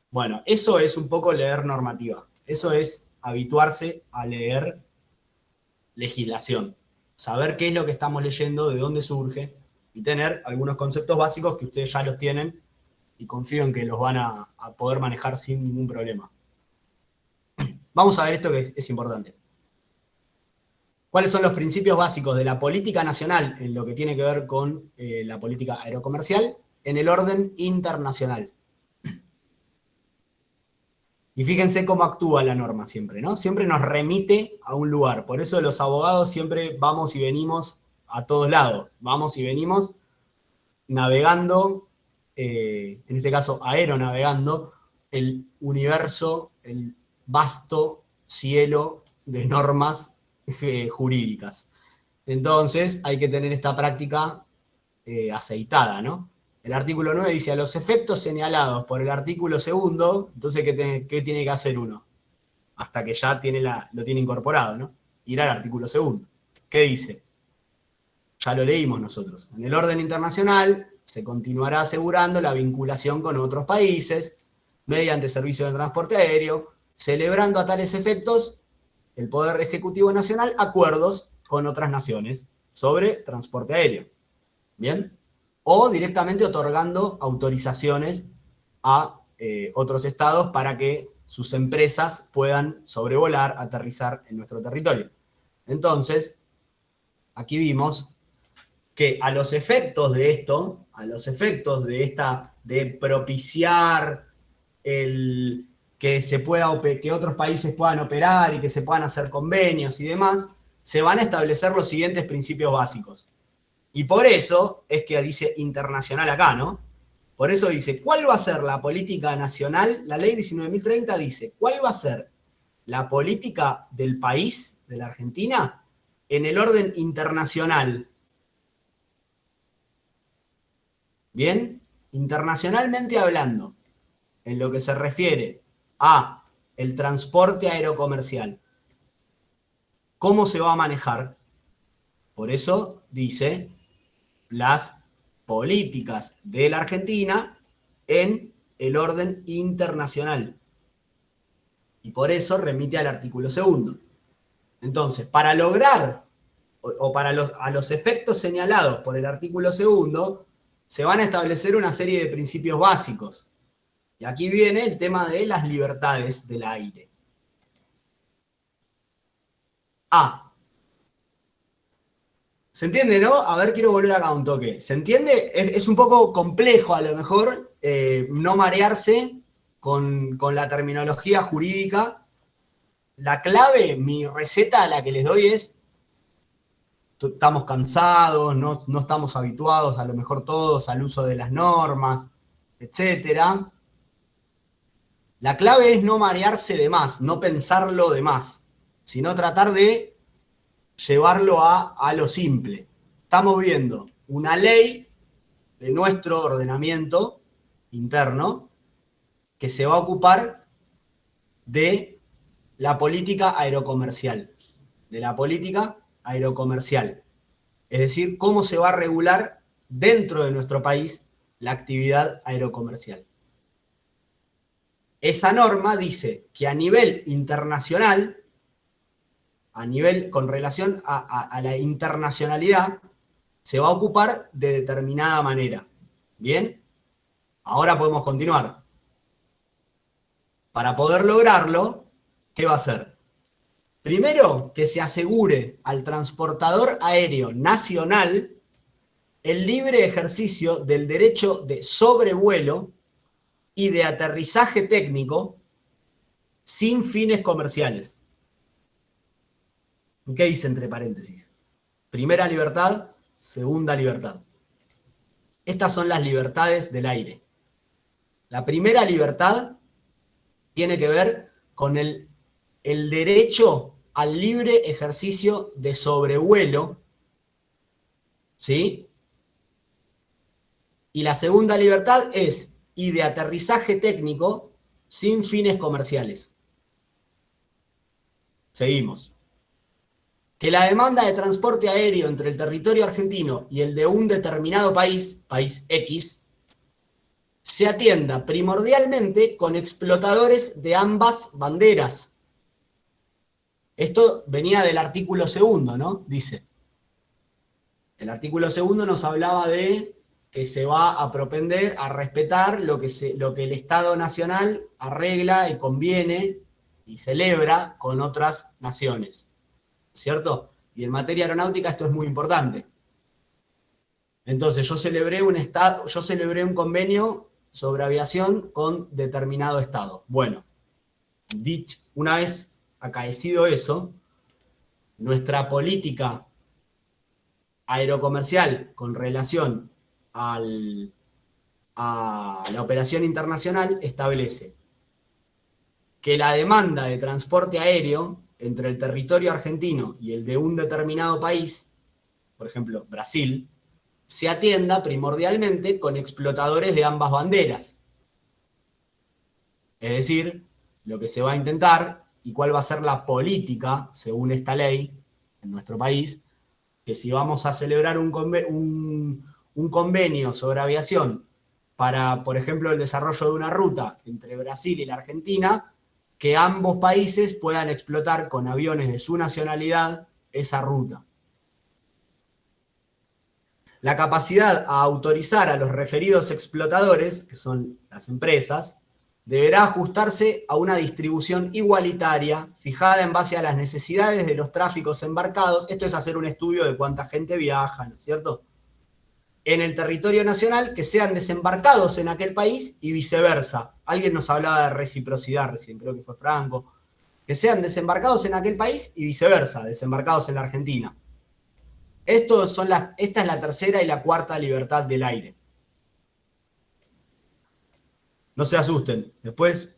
Speaker 1: Bueno, eso es un poco leer normativa. Eso es habituarse a leer legislación. Saber qué es lo que estamos leyendo, de dónde surge, y tener algunos conceptos básicos que ustedes ya los tienen y confío en que los van a poder manejar sin ningún problema. Vamos a ver esto que es importante. ¿Cuáles son los principios básicos de la política nacional en lo que tiene que ver con la política aerocomercial en el orden internacional? Y fíjense cómo actúa la norma siempre, ¿no? Siempre nos remite a un lugar. Por eso los abogados siempre vamos y venimos a todos lados. Vamos y venimos navegando, en este caso aeronavegando, el universo, el vasto cielo de normas jurídicas. Entonces hay que tener esta práctica aceitada, ¿no? El artículo 9 dice, a los efectos señalados por el artículo 2, entonces, ¿qué tiene que hacer uno? Hasta que ya lo tiene incorporado, ¿no? Ir al artículo 2. ¿Qué dice? Ya lo leímos nosotros. En el orden internacional se continuará asegurando la vinculación con otros países mediante servicios de transporte aéreo, celebrando a tales efectos el Poder Ejecutivo Nacional acuerdos con otras naciones sobre transporte aéreo. ¿Bien? O directamente otorgando autorizaciones a otros estados para que sus empresas puedan sobrevolar, aterrizar en nuestro territorio. Entonces, aquí vimos que a los efectos de esto, de propiciar que otros países puedan operar y que se puedan hacer convenios y demás, se van a establecer los siguientes principios básicos. Y por eso es que dice internacional acá, ¿no? Por eso dice, ¿cuál va a ser la política nacional? La ley 19.030 dice, ¿cuál va a ser la política del país, de la Argentina, en el orden internacional? ¿Bien? Internacionalmente hablando, en lo que se refiere a el transporte aerocomercial, ¿cómo se va a manejar? Por eso dice las políticas de la Argentina en el orden internacional. Y por eso remite al artículo 2. Entonces, para lograr, o para a los efectos señalados por el artículo 2, se van a establecer una serie de principios básicos. Y aquí viene el tema de las libertades del aire. ¿Se entiende, no? A ver, quiero volver acá un toque. ¿Se entiende? Es un poco complejo, a lo mejor, no marearse con la terminología jurídica. La clave, mi receta, la que les doy es, estamos cansados, no estamos habituados, a lo mejor todos, al uso de las normas, etc. La clave es no marearse de más, no pensarlo de más, sino tratar de llevarlo a lo simple. Estamos viendo una ley de nuestro ordenamiento interno que se va a ocupar de la política aerocomercial. Es decir, cómo se va a regular dentro de nuestro país la actividad aerocomercial. Esa norma dice que a nivel internacional, con relación a la internacionalidad, se va a ocupar de determinada manera. ¿Bien? Ahora podemos continuar. Para poder lograrlo, ¿qué va a hacer? Primero, que se asegure al transportador aéreo nacional el libre ejercicio del derecho de sobrevuelo y de aterrizaje técnico sin fines comerciales. ¿Qué dice entre paréntesis? Primera libertad, segunda libertad. Estas son las libertades del aire. La primera libertad tiene que ver con el derecho al libre ejercicio de sobrevuelo, ¿sí? Y la segunda libertad es y de aterrizaje técnico sin fines comerciales. Seguimos. que la demanda de transporte aéreo entre el territorio argentino y el de un determinado país, país X, se atienda primordialmente con explotadores de ambas banderas. Esto venía del artículo 2, ¿no? Dice. El artículo 2 nos hablaba de que se va a propender a respetar lo que el Estado Nacional arregla y conviene y celebra con otras naciones, ¿cierto? Y en materia aeronáutica esto es muy importante. Entonces yo celebré un convenio sobre aviación con determinado Estado. Bueno, una vez acaecido eso, nuestra política aerocomercial con relación a la operación internacional establece que la demanda de transporte aéreo entre el territorio argentino y el de un determinado país, por ejemplo, Brasil, se atienda primordialmente con explotadores de ambas banderas. Es decir, lo que se va a intentar y cuál va a ser la política, según esta ley, en nuestro país, que si vamos a celebrar un convenio sobre aviación para, por ejemplo, el desarrollo de una ruta entre Brasil y la Argentina, que ambos países puedan explotar con aviones de su nacionalidad esa ruta. La capacidad a autorizar a los referidos explotadores, que son las empresas, deberá ajustarse a una distribución igualitaria fijada en base a las necesidades de los tráficos embarcados. Esto es hacer un estudio de cuánta gente viaja, ¿no es cierto? En el territorio nacional, que sean desembarcados en aquel país y viceversa. Alguien nos hablaba de reciprocidad recién, creo que fue Franco. Que sean desembarcados en aquel país y viceversa, desembarcados en la Argentina. Esta es la tercera y la cuarta libertad del aire. No se asusten, después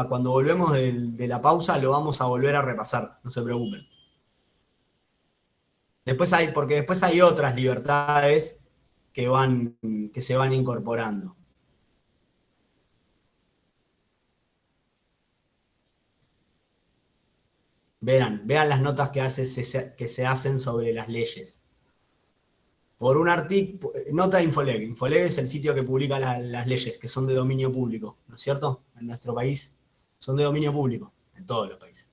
Speaker 1: cuando volvemos de la pausa, lo vamos a volver a repasar, no se preocupen. Porque después hay otras libertades que se van incorporando. Vean las notas que se hacen sobre las leyes. Por un artículo, nota de Infoleg. Infoleg es el sitio que publica las leyes, que son de dominio público, ¿no es cierto? En nuestro país son de dominio público, en todos los países.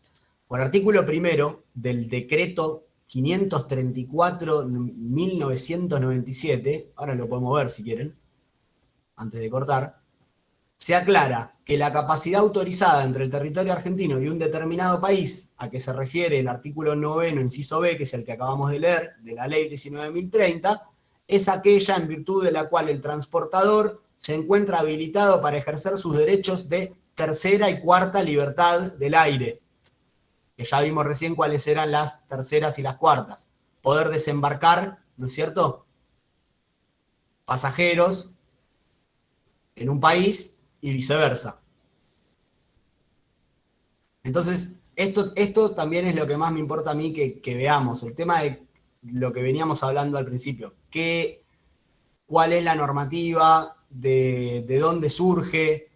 Speaker 1: Por artículo 1 del decreto 534/1997, ahora lo podemos ver si quieren, antes de cortar, se aclara que la capacidad autorizada entre el territorio argentino y un determinado país, a que se refiere el artículo 9, inciso B, que es el que acabamos de leer, de la ley 19.030, es aquella en virtud de la cual el transportador se encuentra habilitado para ejercer sus derechos de tercera y cuarta libertad del aire, que ya vimos recién cuáles eran las terceras y las cuartas. Poder desembarcar, ¿no es cierto?, pasajeros en un país y viceversa. Entonces, esto también es lo que más me importa a mí que veamos, el tema de lo que veníamos hablando al principio. ¿Cuál es la normativa? ¿De dónde surge?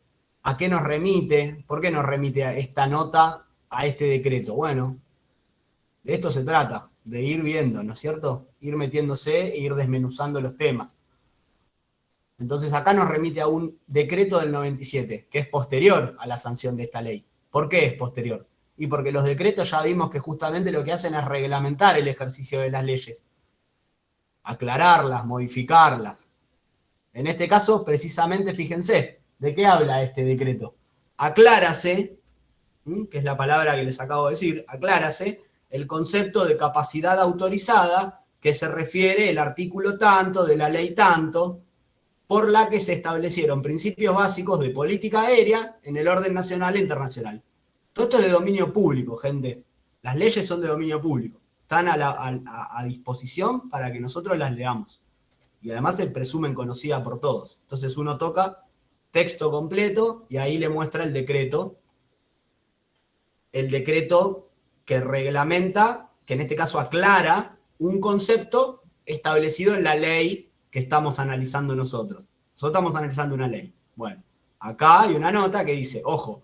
Speaker 1: ¿A qué nos remite? ¿Por qué nos remite a esta nota, a este decreto? Bueno, de esto se trata, de ir viendo, ¿no es cierto? Ir metiéndose e ir desmenuzando los temas. Entonces acá nos remite a un decreto del 97, que es posterior a la sanción de esta ley. ¿Por qué es posterior? Y porque los decretos ya vimos que justamente lo que hacen es reglamentar el ejercicio de las leyes. Aclararlas, modificarlas. En este caso, precisamente, fíjense, ¿de qué habla este decreto? Aclárase, que es la palabra que les acabo de decir, aclárase el concepto de capacidad autorizada que se refiere el artículo tanto de la ley tanto, por la que se establecieron principios básicos de política aérea en el orden nacional e internacional. Todo esto es de dominio público, gente. Las leyes son de dominio público. Están a disposición para que nosotros las leamos. Y además se presumen conocidas por todos. Entonces uno toca texto completo y ahí le muestra el decreto. El decreto que reglamenta, que en este caso aclara, un concepto establecido en la ley que estamos analizando nosotros. Nosotros estamos analizando una ley. Bueno, acá hay una nota que dice, ojo,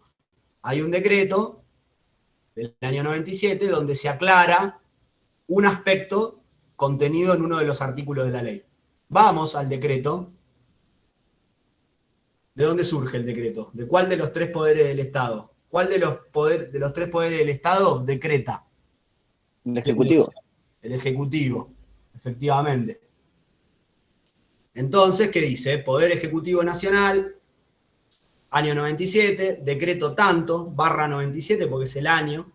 Speaker 1: hay un decreto del año 97 donde se aclara un aspecto contenido en uno de los artículos de la ley. Vamos al decreto. ¿De dónde surge el decreto? ¿De cuál de los tres poderes del Estado? ¿Cuál de los tres poderes del Estado decreta?
Speaker 2: El Ejecutivo.
Speaker 1: El Ejecutivo, efectivamente. Entonces, ¿qué dice? Poder Ejecutivo Nacional, año 97, decreto tanto, /97, porque es el año.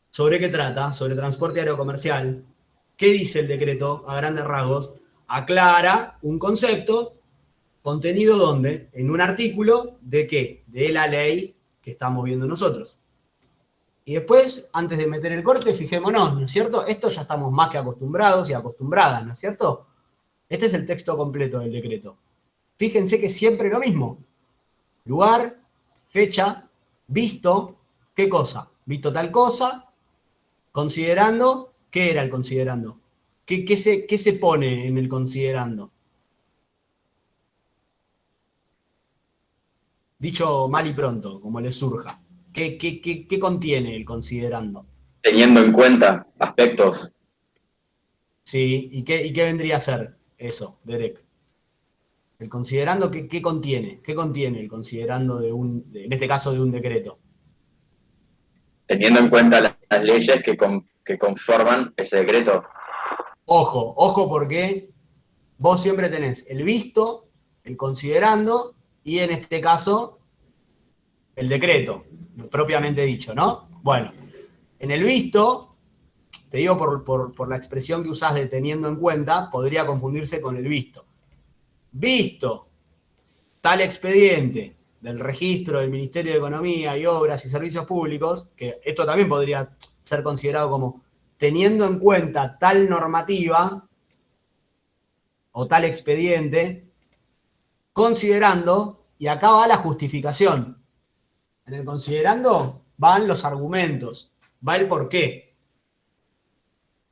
Speaker 1: ¿Sobre qué trata? Sobre transporte aerocomercial. ¿Qué dice el decreto? A grandes rasgos, aclara un concepto contenido ¿dónde? En un artículo ¿de qué? De la ley que estamos viendo nosotros. Y después, antes de meter el corte, fijémonos, ¿no es cierto? Esto ya estamos más que acostumbrados y acostumbradas, ¿no es cierto? Este es el texto completo del decreto. Fíjense que siempre lo mismo. Lugar, fecha, visto, ¿qué cosa? Visto tal cosa, considerando, ¿qué era el considerando? ¿Qué se pone en el considerando? Dicho mal y pronto, como les surja. ¿Qué contiene el considerando?
Speaker 4: Teniendo en cuenta aspectos.
Speaker 1: Sí, ¿y qué vendría a ser eso, Derek? El considerando, ¿qué contiene? ¿Qué contiene el considerando en este caso de un decreto?
Speaker 4: Teniendo en cuenta las leyes que conforman ese decreto.
Speaker 1: Ojo, porque vos siempre tenés el visto, el considerando y en este caso el decreto, propiamente dicho, ¿no? Bueno, en el visto, te digo por la expresión que usás de teniendo en cuenta, podría confundirse con el visto. Visto tal expediente del registro del Ministerio de Economía y Obras y Servicios Públicos, que esto también podría ser considerado como teniendo en cuenta tal normativa o tal expediente, considerando, y acá va la justificación. En el considerando van los argumentos, va el porqué.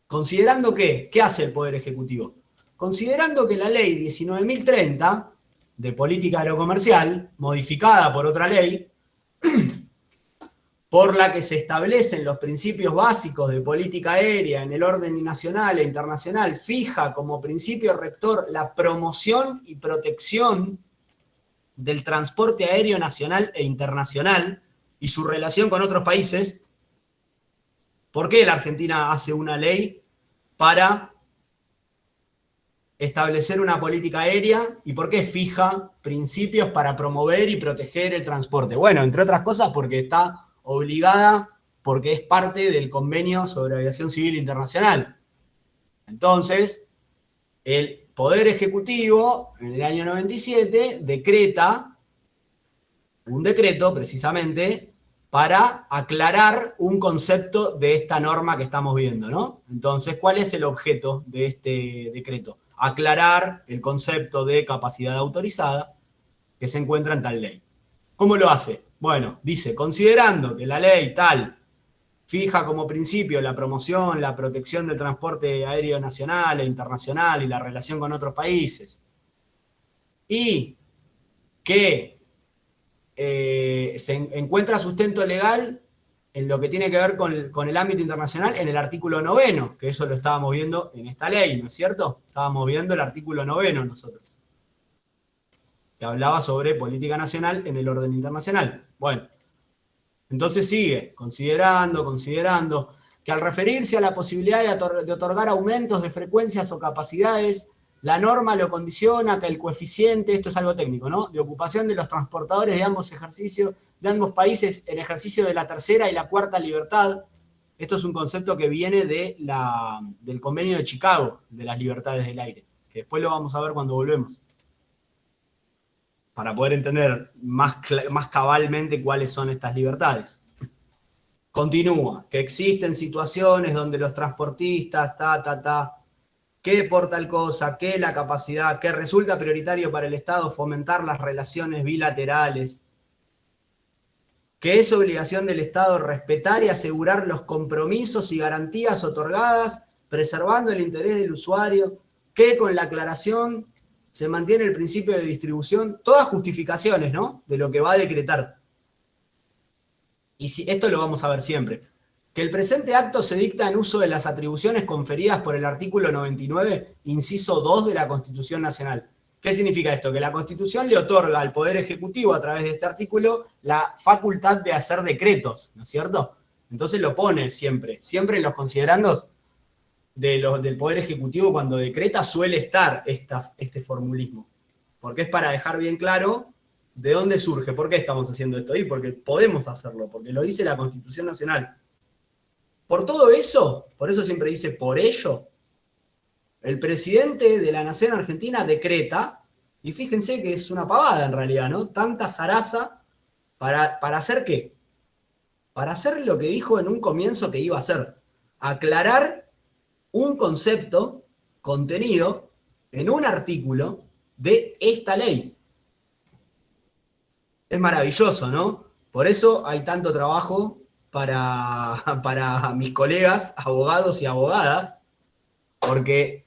Speaker 1: Considerando ¿qué hace el Poder Ejecutivo? Considerando que la ley 19.030 de política aerocomercial, modificada por otra ley, por la que se establecen los principios básicos de política aérea en el orden nacional e internacional, fija como principio rector la promoción y protección del transporte aéreo nacional e internacional y su relación con otros países. ¿Por qué la Argentina hace una ley para establecer una política aérea y por qué fija principios para promover y proteger el transporte? Bueno, entre otras cosas porque está obligada, porque es parte del Convenio sobre Aviación Civil Internacional. Entonces, el Poder Ejecutivo, en el año 97, decreta un decreto, precisamente, para aclarar un concepto de esta norma que estamos viendo, ¿no? Entonces, ¿cuál es el objeto de este decreto? Aclarar el concepto de capacidad autorizada que se encuentra en tal ley. ¿Cómo lo hace? Bueno, dice, considerando que la ley tal fija como principio la promoción, la protección del transporte aéreo nacional e internacional y la relación con otros países, y que se encuentra sustento legal en lo que tiene que ver con el ámbito internacional en el artículo 9, que eso lo estábamos viendo en esta ley, ¿no es cierto? Estábamos viendo el artículo 9 nosotros, que hablaba sobre política nacional en el orden internacional. Bueno, entonces sigue, considerando, que al referirse a la posibilidad de otorgar aumentos de frecuencias o capacidades, la norma lo condiciona que el coeficiente, esto es algo técnico, ¿no?, de ocupación de los transportadores de ambos países en ejercicio de la tercera y la cuarta libertad. Esto es un concepto que viene del convenio de Chicago, de las libertades del aire, que después lo vamos a ver cuando volvemos, para poder entender más cabalmente cuáles son estas libertades. Continúa, que existen situaciones donde los transportistas, que por tal cosa, que la capacidad, que resulta prioritario para el Estado fomentar las relaciones bilaterales, que es obligación del Estado respetar y asegurar los compromisos y garantías otorgadas, preservando el interés del usuario, que con la aclaración se mantiene el principio de distribución, todas justificaciones, ¿no?, de lo que va a decretar. Y esto lo vamos a ver siempre. Que el presente acto se dicta en uso de las atribuciones conferidas por el artículo 99, inciso 2 de la Constitución Nacional. ¿Qué significa esto? Que la Constitución le otorga al Poder Ejecutivo, a través de este artículo, la facultad de hacer decretos, ¿no es cierto? Entonces lo pone siempre en los considerandos del Poder Ejecutivo cuando decreta suele estar este formulismo. Porque es para dejar bien claro de dónde surge, por qué estamos haciendo esto ahí, porque podemos hacerlo, porque lo dice la Constitución Nacional. Por todo eso, por eso siempre dice por ello, el presidente de la Nación Argentina decreta, y fíjense que es una pavada en realidad, ¿no? Tanta zaraza para hacer qué? Para hacer lo que dijo en un comienzo que iba a hacer, aclarar un concepto contenido en un artículo de esta ley. Es maravilloso, ¿no? Por eso hay tanto trabajo para mis colegas, abogados y abogadas, porque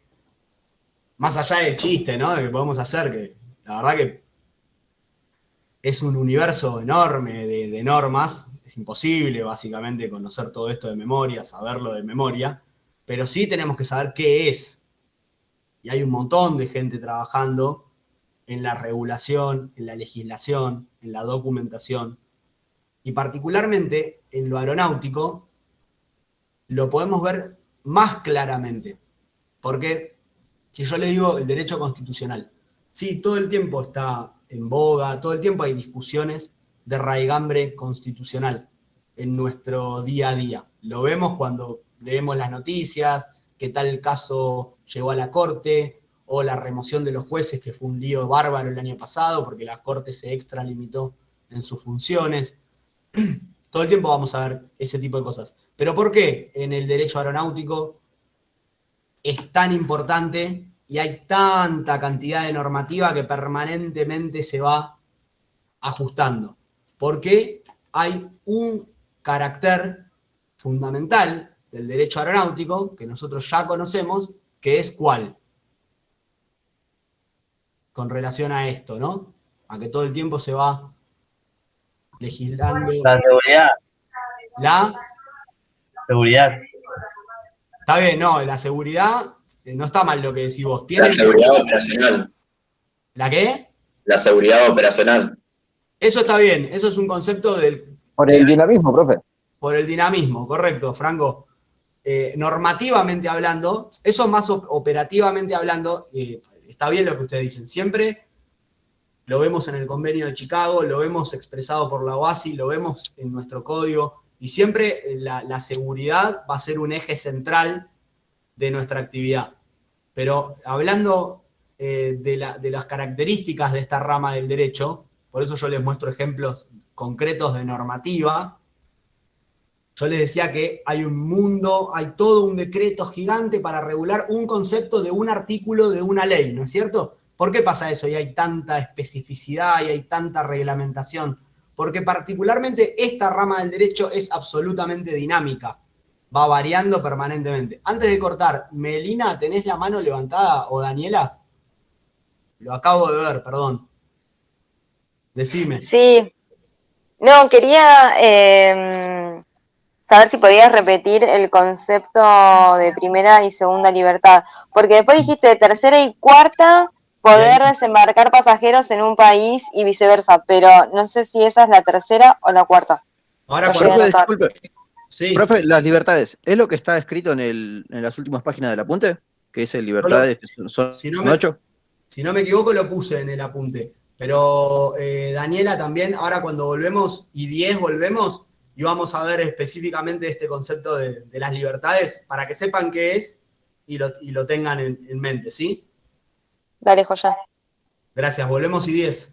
Speaker 1: más allá del chiste, ¿no? De que podemos hacer, que la verdad que es un universo enorme de normas, es imposible básicamente conocer todo esto de memoria, saberlo de memoria, pero sí tenemos que saber qué es. Y hay un montón de gente trabajando en la regulación, en la legislación, en la documentación, y particularmente en lo aeronáutico, lo podemos ver más claramente. Porque si yo le digo el derecho constitucional, sí, todo el tiempo está en boga, todo el tiempo hay discusiones de raigambre constitucional en nuestro día a día. Lo vemos cuando leemos las noticias, que tal caso llegó a la Corte, o la remoción de los jueces, que fue un lío bárbaro el año pasado, porque la Corte se extralimitó en sus funciones. Todo el tiempo vamos a ver ese tipo de cosas. ¿Pero por qué en el derecho aeronáutico es tan importante y hay tanta cantidad de normativa que permanentemente se va ajustando? Porque hay un carácter fundamental del derecho aeronáutico que nosotros ya conocemos, que es ¿cuál? Con relación a esto, ¿no? A que todo el tiempo se va legislando
Speaker 3: La seguridad,
Speaker 1: la...
Speaker 3: seguridad.
Speaker 1: Está bien, no, la seguridad, no está mal lo que decís vos.
Speaker 4: La
Speaker 1: ¿Tiene
Speaker 4: seguridad operacional.
Speaker 1: la qué?
Speaker 4: La seguridad operacional.
Speaker 1: Eso está bien, eso es un concepto del
Speaker 2: Por
Speaker 1: que
Speaker 2: el dinamismo, profe.
Speaker 1: por el dinamismo, correcto, Franco. Normativamente hablando, eso más operativamente hablando, está bien lo que ustedes dicen. Siempre lo vemos en el convenio de Chicago, lo vemos expresado por la OASI, lo vemos en nuestro código, y siempre la seguridad va a ser un eje central de nuestra actividad. Pero hablando de las características de esta rama del derecho, por eso yo les muestro ejemplos concretos de normativa. Yo les decía que hay un mundo, hay todo un decreto gigante para regular un concepto de un artículo de una ley, ¿no es cierto? ¿Por qué pasa eso y hay tanta especificidad y hay tanta reglamentación? Porque particularmente esta rama del derecho es absolutamente dinámica, va variando permanentemente. Antes de cortar, Melina, ¿tenés la mano levantada o Daniela? Lo acabo de ver, perdón. Decime.
Speaker 5: Sí, no, quería saber si podías repetir el concepto de primera y segunda libertad, porque después dijiste tercera y cuarta,
Speaker 1: Y ahí,
Speaker 5: poder desembarcar pasajeros en un país y viceversa, pero no sé si esa es la tercera o la cuarta.
Speaker 1: ahora
Speaker 5: Lo llegué a
Speaker 2: Profe,
Speaker 1: cuando...
Speaker 5: anotar.
Speaker 2: disculpe.
Speaker 1: Sí,
Speaker 2: Profe, las libertades, ¿es lo que está escrito en las últimas páginas del apunte? Que dice libertades, que son
Speaker 1: si no me,
Speaker 2: 8.
Speaker 1: Si no me equivoco, lo puse en el apunte. Pero Daniela también, ahora cuando volvemos, y 10 volvemos, y vamos a ver específicamente este concepto de las libertades, para que sepan qué es y lo tengan en mente, ¿sí?
Speaker 5: Dale, Joya.
Speaker 1: Gracias, volvemos y 10.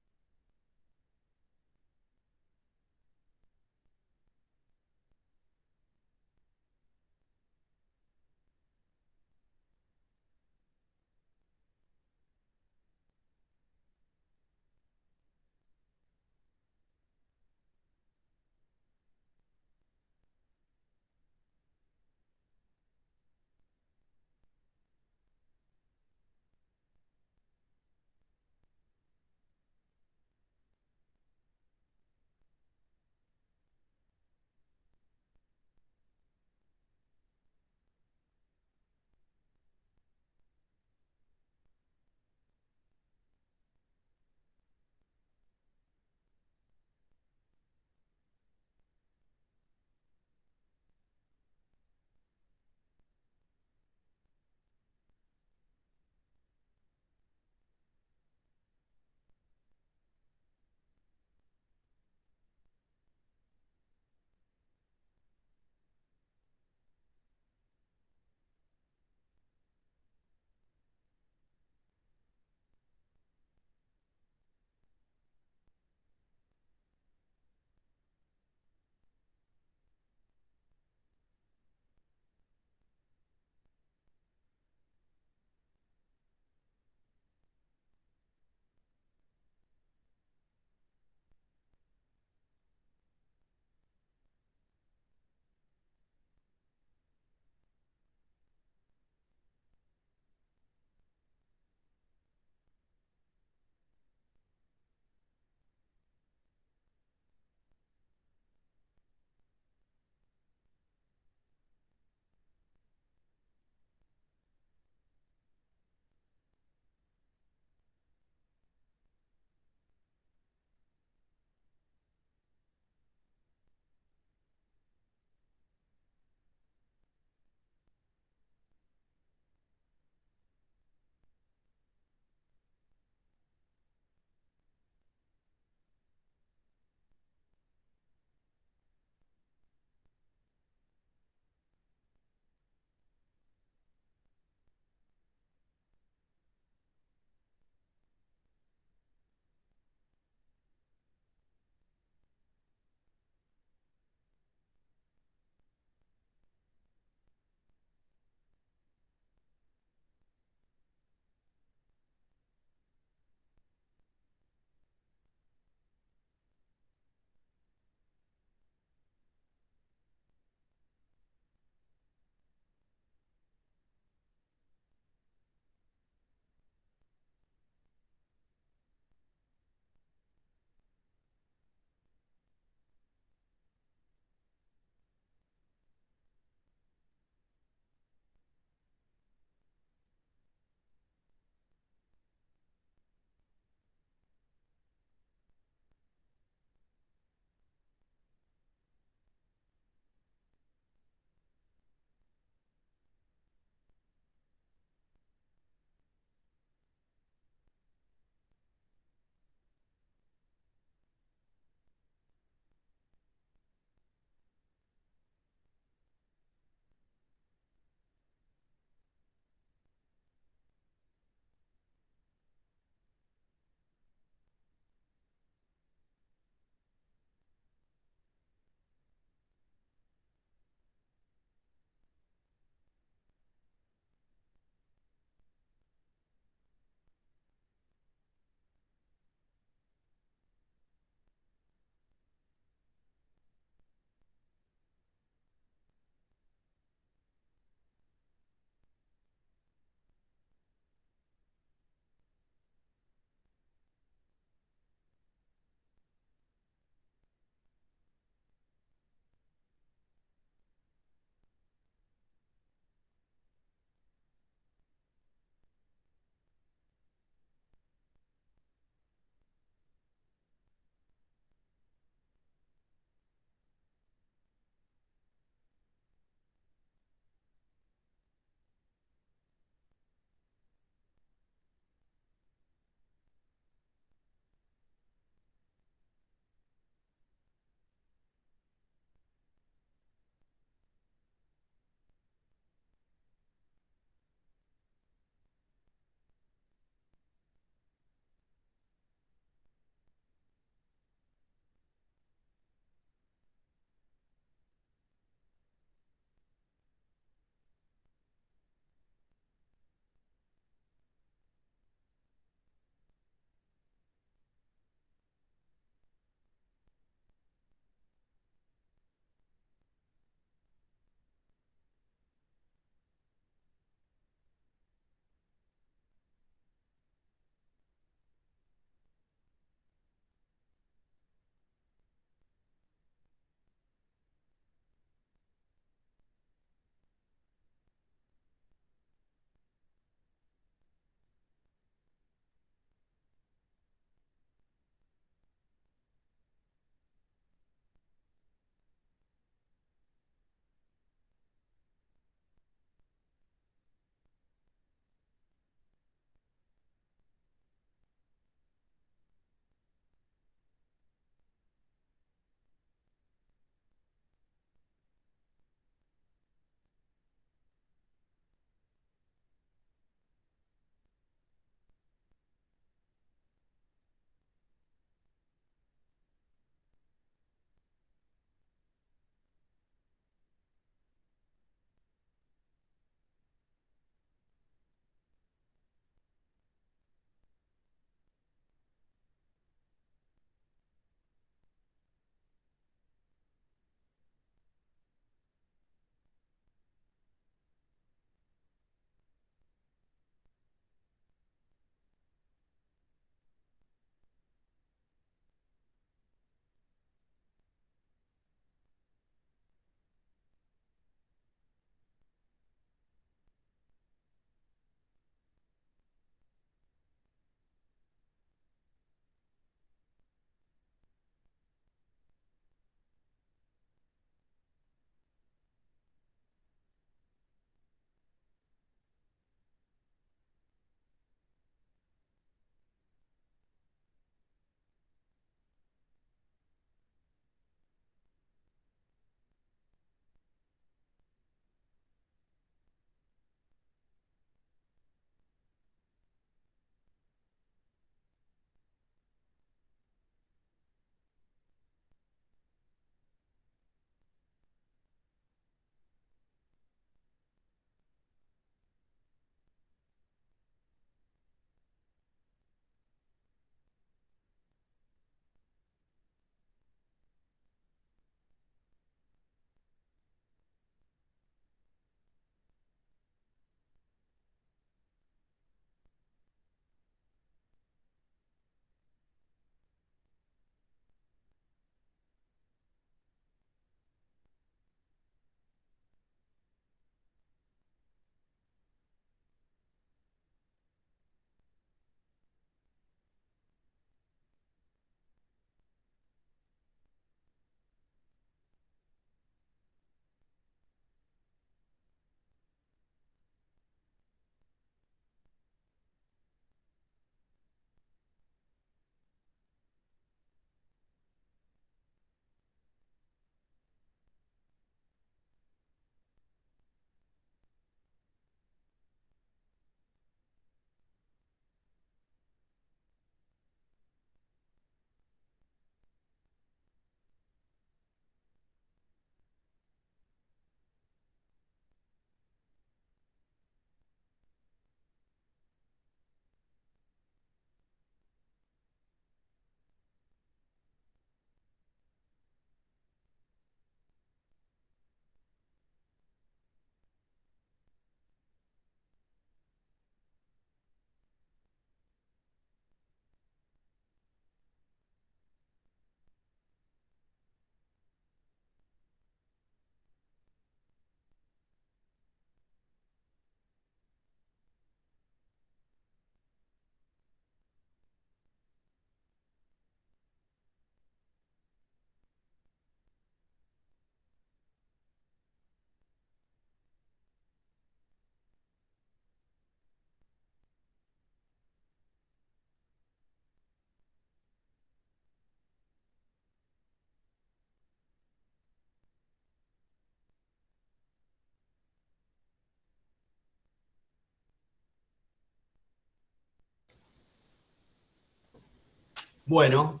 Speaker 1: Bueno,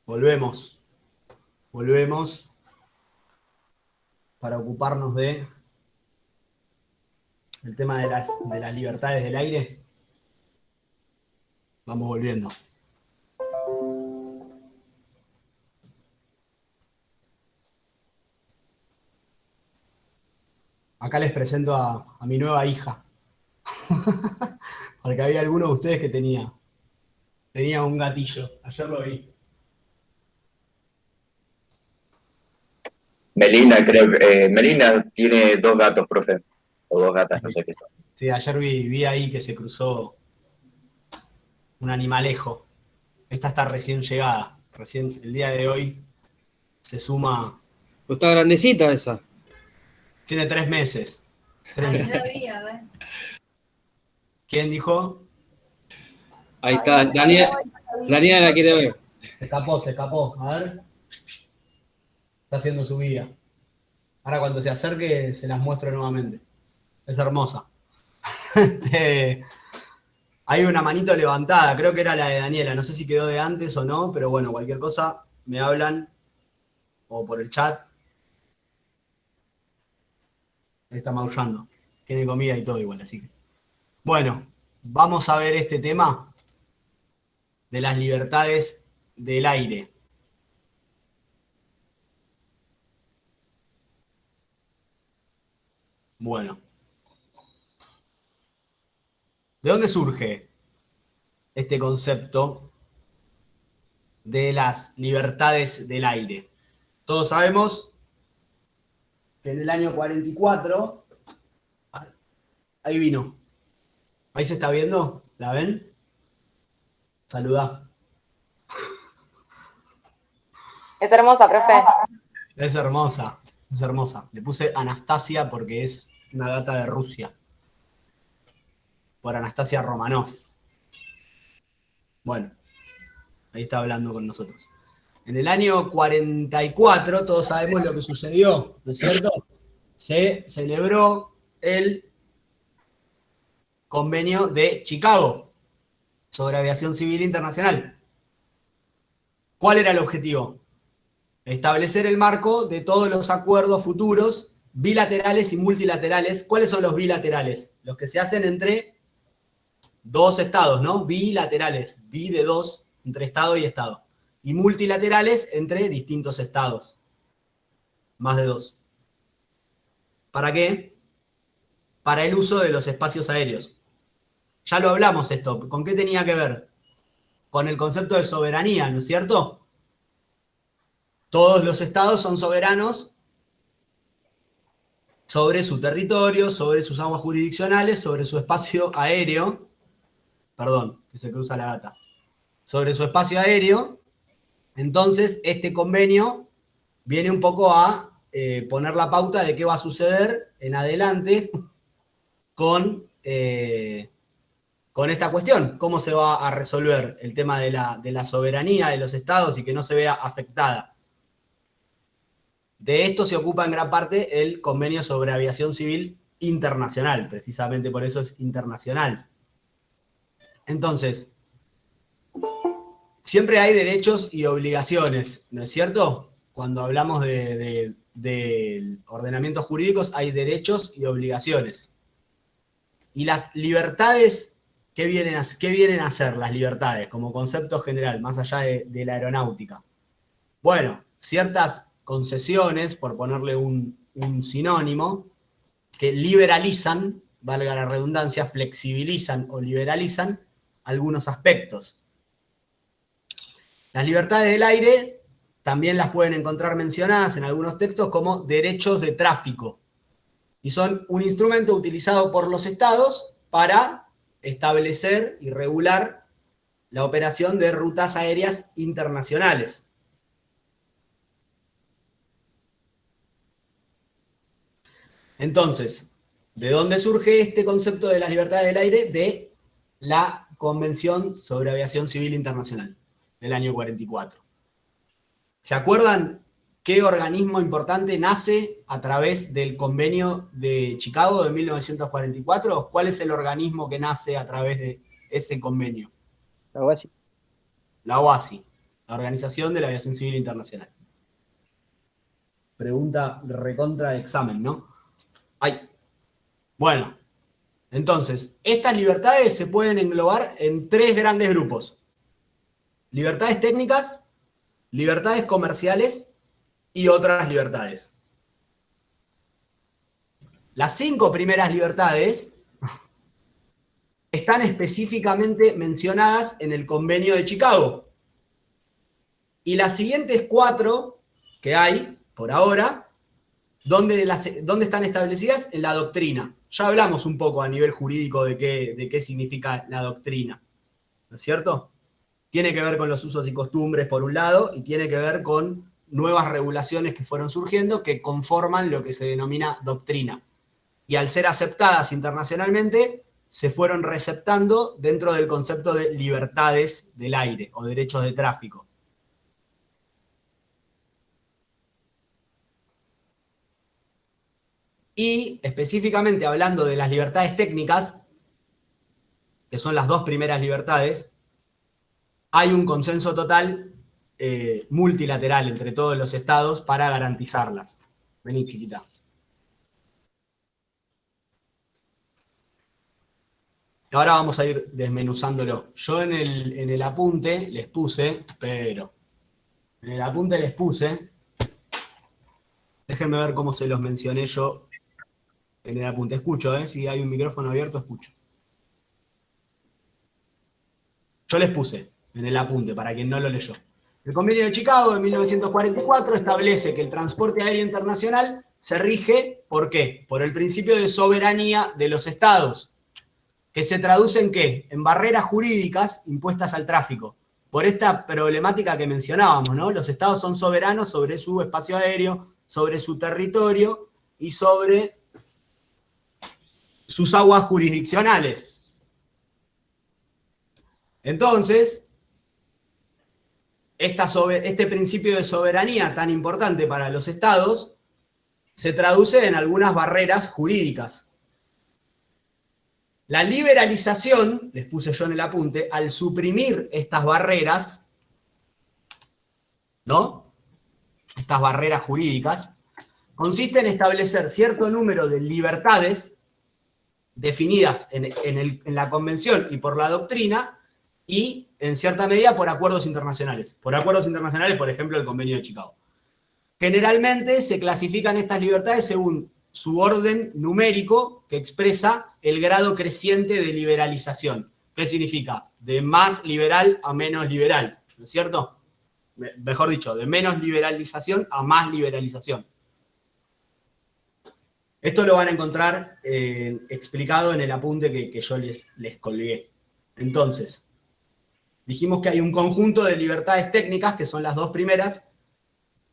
Speaker 1: volvemos para ocuparnos de el tema de las libertades del aire. Vamos volviendo. Acá les presento a mi nueva hija. Porque había alguno de ustedes que tenía un gatillo. Ayer lo vi.
Speaker 4: Melina, creo que. Melina tiene 2 gatos, profe. O 2 gatas, no sé qué son.
Speaker 1: Sí, ayer vi ahí que se cruzó un animalejo. Esta está recién llegada. Recién el día de hoy se suma.
Speaker 6: Pues está grandecita esa.
Speaker 1: Tiene 3 meses. ¿Quién dijo?
Speaker 6: Ahí está, Daniela la quiere ver.
Speaker 1: Se escapó. A ver. Está haciendo su vida. Ahora cuando se acerque se las muestro nuevamente. Es hermosa. Hay una manito levantada, creo que era la de Daniela. No sé si quedó de antes o no, pero bueno, cualquier cosa me hablan o por el chat. Ahí está maullando. Tiene comida y todo igual, así que. Bueno, vamos a ver este tema de las libertades del aire. Bueno. ¿De dónde surge este concepto de las libertades del aire? Todos sabemos que en el año 44, ahí vino. Ahí se está viendo, ¿la ven? Saludá.
Speaker 5: Es hermosa, profe.
Speaker 1: Es hermosa. Le puse Anastasia porque es una gata de Rusia. Por Anastasia Romanov. Bueno, ahí está hablando con nosotros. En el año 44, todos sabemos lo que sucedió, ¿no es cierto? Se celebró el Convenio de Chicago sobre aviación civil internacional. ¿Cuál era el objetivo? Establecer el marco de todos los acuerdos futuros bilaterales y multilaterales. ¿Cuáles son los bilaterales? Los que se hacen entre 2 estados, ¿no? Bilaterales, bi de 2, entre estado y estado. Y multilaterales entre distintos estados. Más de 2. ¿Para qué? Para el uso de los espacios aéreos. Ya lo hablamos esto. ¿Con qué tenía que ver? Con el concepto de soberanía, ¿no es cierto? Todos los estados son soberanos sobre su territorio, sobre sus aguas jurisdiccionales, sobre su espacio aéreo. Perdón, que se cruza la gata. Sobre su espacio aéreo. Entonces, este convenio viene un poco a poner la pauta de qué va a suceder en adelante con esta cuestión. Cómo se va a resolver el tema de la soberanía de los estados y que no se vea afectada. De esto se ocupa en gran parte el Convenio sobre Aviación Civil Internacional. Precisamente por eso es internacional. Entonces, siempre hay derechos y obligaciones, ¿no es cierto? Cuando hablamos de ordenamientos jurídicos hay derechos y obligaciones. Y las libertades, ¿qué vienen a ser las libertades como concepto general, más allá de la aeronáutica? Bueno, ciertas concesiones, por ponerle un sinónimo, que liberalizan, valga la redundancia, flexibilizan o liberalizan algunos aspectos. Las libertades del aire también las pueden encontrar mencionadas en algunos textos como derechos de tráfico. Y son un instrumento utilizado por los estados para establecer y regular la operación de rutas aéreas internacionales. Entonces, ¿de dónde surge este concepto de las libertades del aire? De la Convención sobre Aviación Civil Internacional del año 44. ¿Se acuerdan qué organismo importante nace a través del Convenio de Chicago de 1944? ¿Cuál es el organismo que nace a través de ese convenio?
Speaker 2: Algo así.
Speaker 1: La OACI, la Organización de la Aviación Civil Internacional. Pregunta recontra de examen, ¿no? Ay. Bueno, entonces, estas libertades se pueden englobar en 3 grandes grupos. Libertades técnicas, libertades comerciales y otras libertades. Las 5 primeras libertades están específicamente mencionadas en el Convenio de Chicago. Y las siguientes 4 que hay, por ahora, ¿dónde están establecidas? En la doctrina. Ya hablamos un poco a nivel jurídico de qué significa la doctrina, ¿no es cierto? Tiene que ver con los usos y costumbres, por un lado, y tiene que ver con nuevas regulaciones que fueron surgiendo que conforman lo que se denomina doctrina. Y al ser aceptadas internacionalmente, se fueron receptando dentro del concepto de libertades del aire o derechos de tráfico. Y específicamente hablando de las libertades técnicas, que son las 2 primeras libertades, hay un consenso total multilateral entre todos los estados para garantizarlas. Vení, chiquita. Ahora vamos a ir desmenuzándolo. Yo en el apunte les puse, déjenme ver cómo se los mencioné yo en el apunte. Escucho, si hay un micrófono abierto, escucho. Yo les puse en el apunte, para quien no lo leyó. El Convenio de Chicago de 1944 establece que el transporte aéreo internacional se rige, ¿por qué? Por el principio de soberanía de los estados, que se traduce en ¿qué? En barreras jurídicas impuestas al tráfico. Por esta problemática que mencionábamos, ¿no? Los estados son soberanos sobre su espacio aéreo, sobre su territorio y sobre sus aguas jurisdiccionales. Entonces, este principio de soberanía tan importante para los estados se traduce en algunas barreras jurídicas. La liberalización, les puse yo en el apunte, al suprimir estas barreras, ¿no? Estas barreras jurídicas, consiste en establecer cierto número de libertades definidas en la Convención y por la doctrina, y en cierta medida por acuerdos internacionales. Por acuerdos internacionales, por ejemplo, el Convenio de Chicago. Generalmente se clasifican estas libertades según su orden numérico que expresa el grado creciente de liberalización. ¿Qué significa? De más liberal a menos liberal, ¿no es cierto? Mejor dicho, de menos liberalización a más liberalización. Esto lo van a encontrar explicado en el apunte que yo les colgué. Entonces, dijimos que hay un conjunto de libertades técnicas, que son las 2 primeras.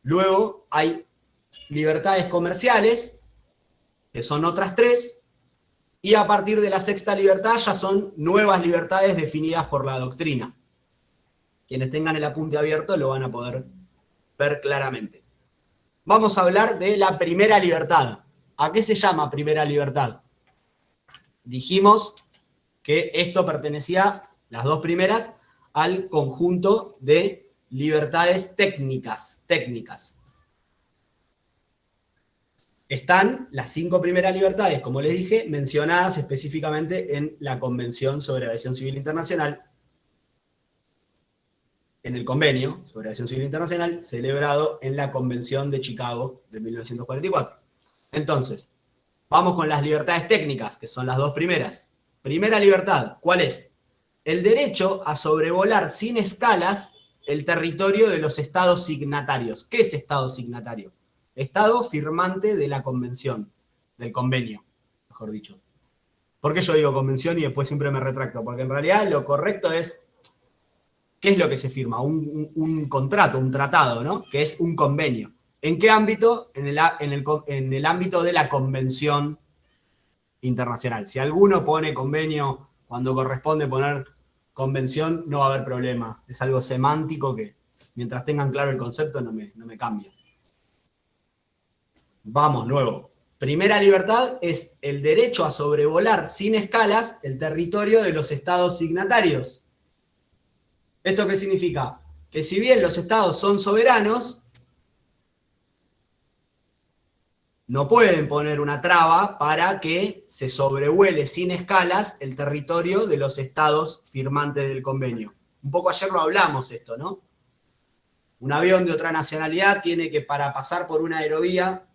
Speaker 1: Luego hay libertades comerciales, que son otras 3. Y a partir de la 6ª libertad ya son nuevas libertades definidas por la doctrina. Quienes tengan el apunte abierto lo van a poder ver claramente. Vamos a hablar de la primera libertad. ¿A qué se llama primera libertad? Dijimos que esto pertenecía, las 2 primeras, al conjunto de libertades técnicas. Están las 5 primeras libertades, como les dije, mencionadas específicamente en la Convención sobre Aviación Civil Internacional, en el Convenio sobre Aviación Civil Internacional, celebrado en la Convención de Chicago de 1944. Entonces, vamos con las libertades técnicas, que son las 2 primeras. Primera libertad, ¿cuál es? El derecho a sobrevolar sin escalas el territorio de los estados signatarios. ¿Qué es estado signatario? Estado firmante de la convención, del convenio, mejor dicho. ¿Por qué yo digo convención y después siempre me retracto? Porque en realidad lo correcto es, ¿qué es lo que se firma? Un contrato, un tratado, ¿no? Que es un convenio. ¿En qué ámbito? En el ámbito de la convención internacional. Si alguno pone convenio cuando corresponde poner convención, no va a haber problema. Es algo semántico que, mientras tengan claro el concepto, no me cambia. Vamos, nuevo. Primera libertad es el derecho a sobrevolar sin escalas el territorio de los estados signatarios. ¿Esto qué significa? Que si bien los estados son soberanos, no pueden poner una traba para que se sobrevuele sin escalas el territorio de los estados firmantes del convenio. Un poco ayer lo hablamos esto, ¿no? Un avión de otra nacionalidad tiene que, para pasar por una aerovía,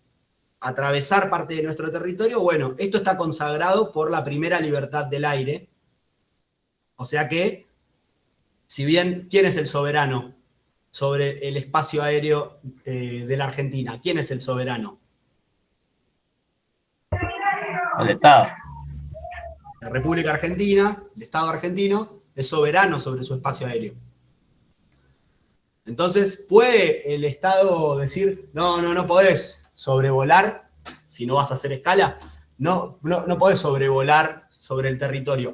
Speaker 1: atravesar parte de nuestro territorio. Bueno, esto está consagrado por la primera libertad del aire. O sea que, si bien, ¿quién es el soberano sobre el espacio aéreo de la Argentina? ¿Quién es el soberano?
Speaker 3: El Estado.
Speaker 1: La República Argentina, el Estado argentino, es soberano sobre su espacio aéreo. Entonces, ¿puede el Estado decir, no podés sobrevolar si no vas a hacer escala? No podés sobrevolar sobre el territorio.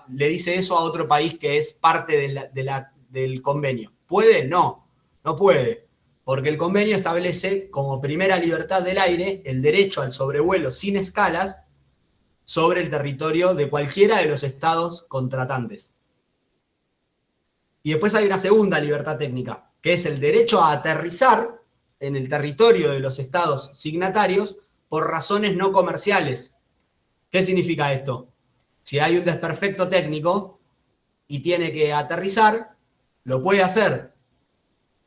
Speaker 1: Le dice eso a otro país que es parte del convenio. ¿Puede? No puede. Porque el convenio establece como primera libertad del aire el derecho al sobrevuelo sin escalas sobre el territorio de cualquiera de los estados contratantes. Y después hay una segunda libertad técnica, que es el derecho a aterrizar en el territorio de los estados signatarios por razones no comerciales. ¿Qué significa esto? Si hay un desperfecto técnico y tiene que aterrizar, lo puede hacer.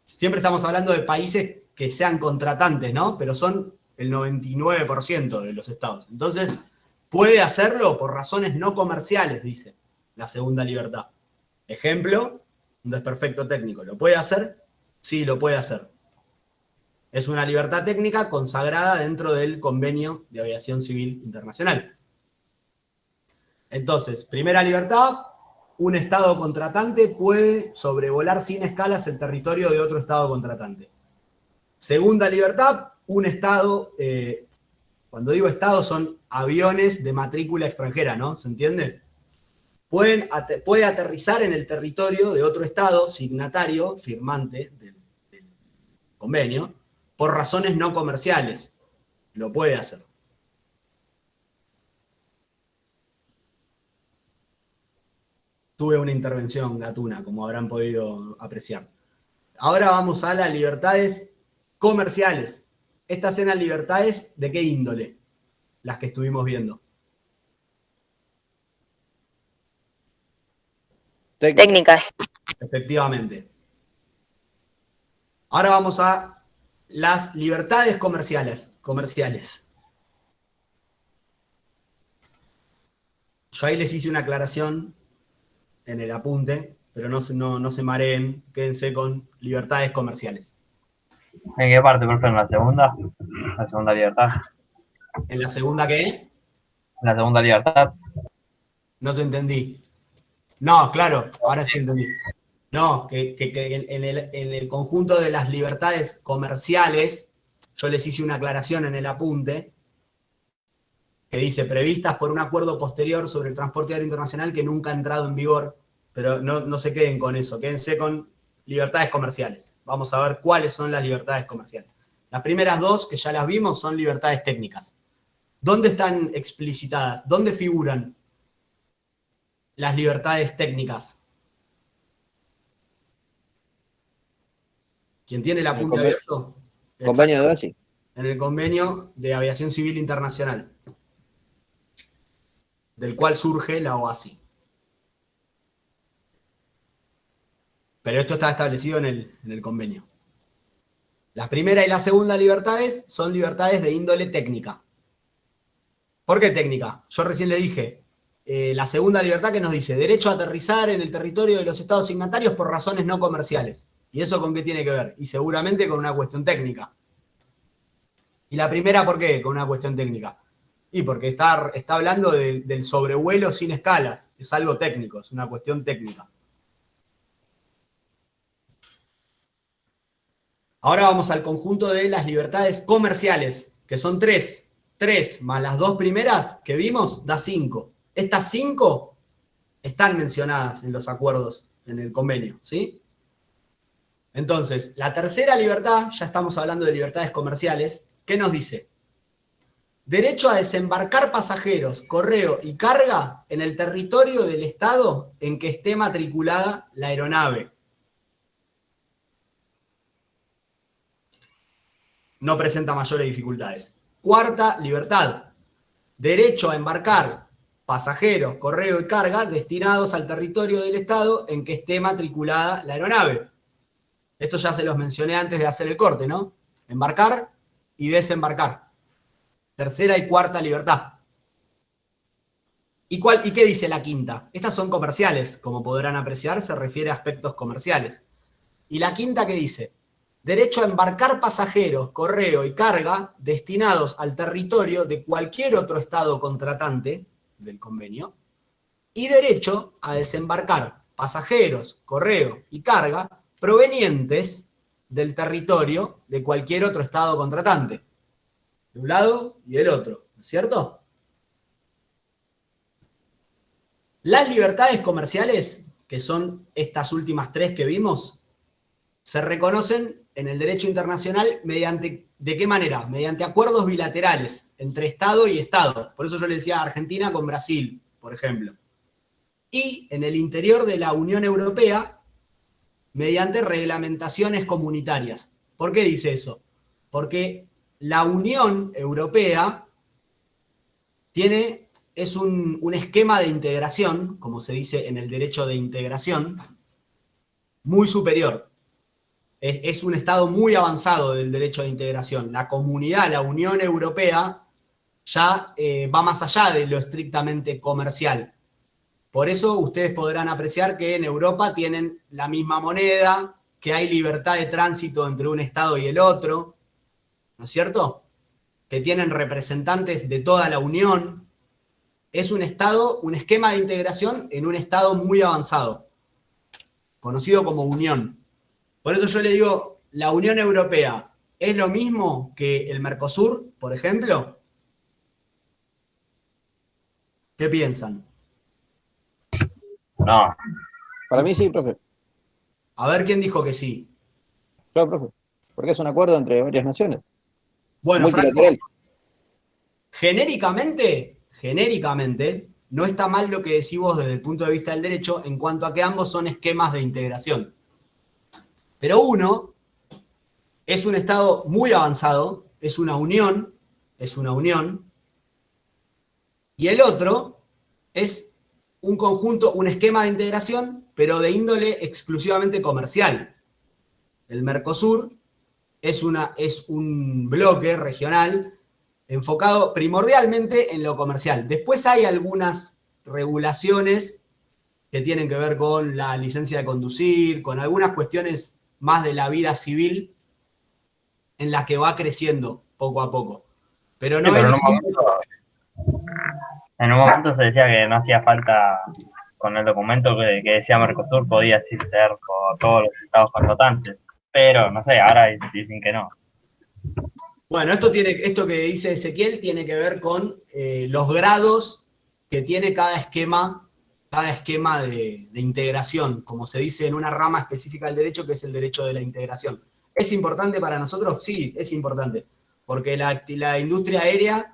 Speaker 1: Siempre estamos hablando de países que sean contratantes, ¿no? Pero son el 99% de los estados. Entonces, puede hacerlo por razones no comerciales, dice la segunda libertad. Ejemplo, un desperfecto técnico. ¿Lo puede hacer? Sí, lo puede hacer. Es una libertad técnica consagrada dentro del Convenio de Aviación Civil Internacional. Entonces, primera libertad, un estado contratante puede sobrevolar sin escalas el territorio de otro estado contratante. Segunda libertad, un estado, cuando digo estado son aviones de matrícula extranjera, ¿no? ¿Se entiende? Puede aterrizar en el territorio de otro estado signatario, firmante del convenio, por razones no comerciales. Lo puede hacer. Tuve una intervención gatuna, como habrán podido apreciar. Ahora vamos a las libertades comerciales. Estas eran libertades ¿de qué índole? Las que estuvimos viendo.
Speaker 5: Técnicas.
Speaker 1: Efectivamente. Ahora vamos a las libertades comerciales. Yo ahí les hice una aclaración en el apunte, pero no se mareen, quédense con libertades comerciales.
Speaker 3: ¿En qué parte, profe? ¿En la segunda? La segunda libertad.
Speaker 1: ¿En la segunda qué?
Speaker 3: En la segunda libertad.
Speaker 1: No te entendí. No, claro, ahora sí entendí. No, que en el conjunto de las libertades comerciales, yo les hice una aclaración en el apunte, que dice, previstas por un acuerdo posterior sobre el transporte aéreo internacional que nunca ha entrado en vigor, pero no se queden con eso, quédense con libertades comerciales. Vamos a ver cuáles son las libertades comerciales. Las primeras dos, que ya las vimos, son libertades técnicas. ¿Dónde están explicitadas? ¿Dónde figuran las libertades técnicas? ¿Quién tiene el apunte abierto?
Speaker 2: Convenio de OASI.
Speaker 1: En el Convenio de Aviación Civil Internacional, del cual surge la OASI. Pero esto está establecido en el convenio. La primera y la segunda libertades son libertades de índole técnica. ¿Por qué técnica? Yo recién le dije, la segunda libertad que nos dice, derecho a aterrizar en el territorio de los estados signatarios por razones no comerciales. ¿Y eso con qué tiene que ver? Y seguramente con una cuestión técnica. ¿Y la primera por qué? Con una cuestión técnica. Y porque está hablando del sobrevuelo sin escalas. Es algo técnico, es una cuestión técnica. Ahora vamos al conjunto de las libertades comerciales, que son tres. 3 más las dos primeras que vimos da 5. Estas 5 están mencionadas en los acuerdos, en el convenio, ¿sí? Entonces, la tercera libertad, ya estamos hablando de libertades comerciales, ¿qué nos dice? Derecho a desembarcar pasajeros, correo y carga en el territorio del estado en que esté matriculada la aeronave. no presenta mayores dificultades. Cuarta, libertad. Derecho a embarcar pasajeros, correo y carga destinados al territorio del Estado en que esté matriculada la aeronave. Esto ya se los mencioné antes de hacer el corte, ¿no? Embarcar y desembarcar. Tercera y cuarta libertad. ¿Y qué dice la quinta? Estas son comerciales, como podrán apreciar, se refiere a aspectos comerciales. ¿Y la quinta qué dice? Derecho a embarcar pasajeros, correo y carga destinados al territorio de cualquier otro Estado contratante del convenio, y derecho a desembarcar pasajeros, correo y carga provenientes del territorio de cualquier otro Estado contratante, de un lado y del otro, ¿no es cierto? Las libertades comerciales, que son estas últimas tres que vimos, se reconocen en el derecho internacional mediante, ¿de qué manera? Mediante acuerdos bilaterales entre Estado y Estado. Por eso yo le decía Argentina con Brasil, por ejemplo. Y en el interior de la Unión Europea, mediante reglamentaciones comunitarias. ¿Por qué dice eso? Porque la Unión Europea es un esquema de integración, como se dice en el derecho de integración, muy superior. Es un estado muy avanzado del derecho de integración. La comunidad, la Unión Europea, ya va más allá de lo estrictamente comercial. Por eso ustedes podrán apreciar que en Europa tienen la misma moneda, que hay libertad de tránsito entre un estado y el otro, ¿no es cierto? Que tienen representantes de toda la Unión. Es un esquema de integración en un estado muy avanzado, conocido como Unión. Por eso yo le digo, la Unión Europea, ¿es lo mismo que el Mercosur, por ejemplo? ¿Qué piensan?
Speaker 3: No,
Speaker 2: Para mí sí, profe.
Speaker 1: A ver quién dijo que sí.
Speaker 2: Yo, profe. Porque es un acuerdo entre varias naciones.
Speaker 1: Bueno,
Speaker 2: Multilateral.
Speaker 1: Franco, genéricamente, no está mal lo que decís vos desde el punto de vista del derecho en cuanto a que ambos son esquemas de integración. Pero uno es un estado muy avanzado, es una unión, y el otro es un conjunto, un esquema de integración, pero de índole exclusivamente comercial. El Mercosur es un bloque regional enfocado primordialmente en lo comercial. Después hay algunas regulaciones que tienen que ver con la licencia de conducir, con algunas cuestiones más de la vida civil en la que va creciendo poco a poco. Pero no
Speaker 3: sí, pero
Speaker 1: es
Speaker 3: en un momento se decía que no hacía falta, con el documento que decía Mercosur, podía ser por todos los estados contratantes. Pero, no sé, ahora dicen que no.
Speaker 1: Bueno, esto que dice Ezequiel tiene que ver con los grados que tiene cada esquema de integración, como se dice en una rama específica del derecho, que es el derecho de la integración. ¿Es importante para nosotros? Sí, es importante, porque la industria aérea,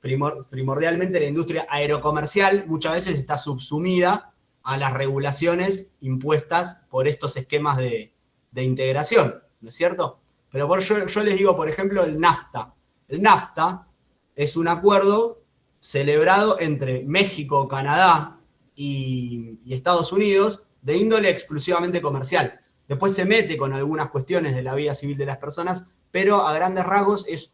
Speaker 1: primordialmente la industria aerocomercial, muchas veces está subsumida a las regulaciones impuestas por estos esquemas de integración, ¿no es cierto? Pero yo les digo, por ejemplo, el NAFTA. El NAFTA es un acuerdo celebrado entre México, Canadá y Estados Unidos de índole exclusivamente comercial. Después se mete con algunas cuestiones de la vida civil de las personas, pero a grandes rasgos es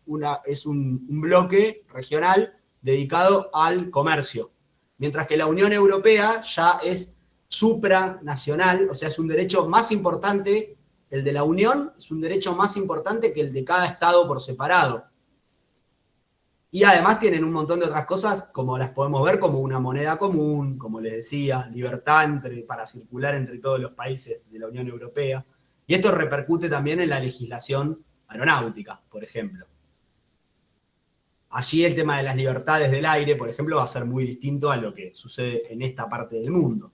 Speaker 1: un bloque regional dedicado al comercio. Mientras que la Unión Europea ya es supranacional, o sea, es un derecho más importante. El de la Unión es un derecho más importante que el de cada Estado por separado. Y además tienen un montón de otras cosas, como las podemos ver, como una moneda común, como les decía, libertad para circular entre todos los países de la Unión Europea. Y esto repercute también en la legislación aeronáutica, por ejemplo. Allí el tema de las libertades del aire, por ejemplo, va a ser muy distinto a lo que sucede en esta parte del mundo.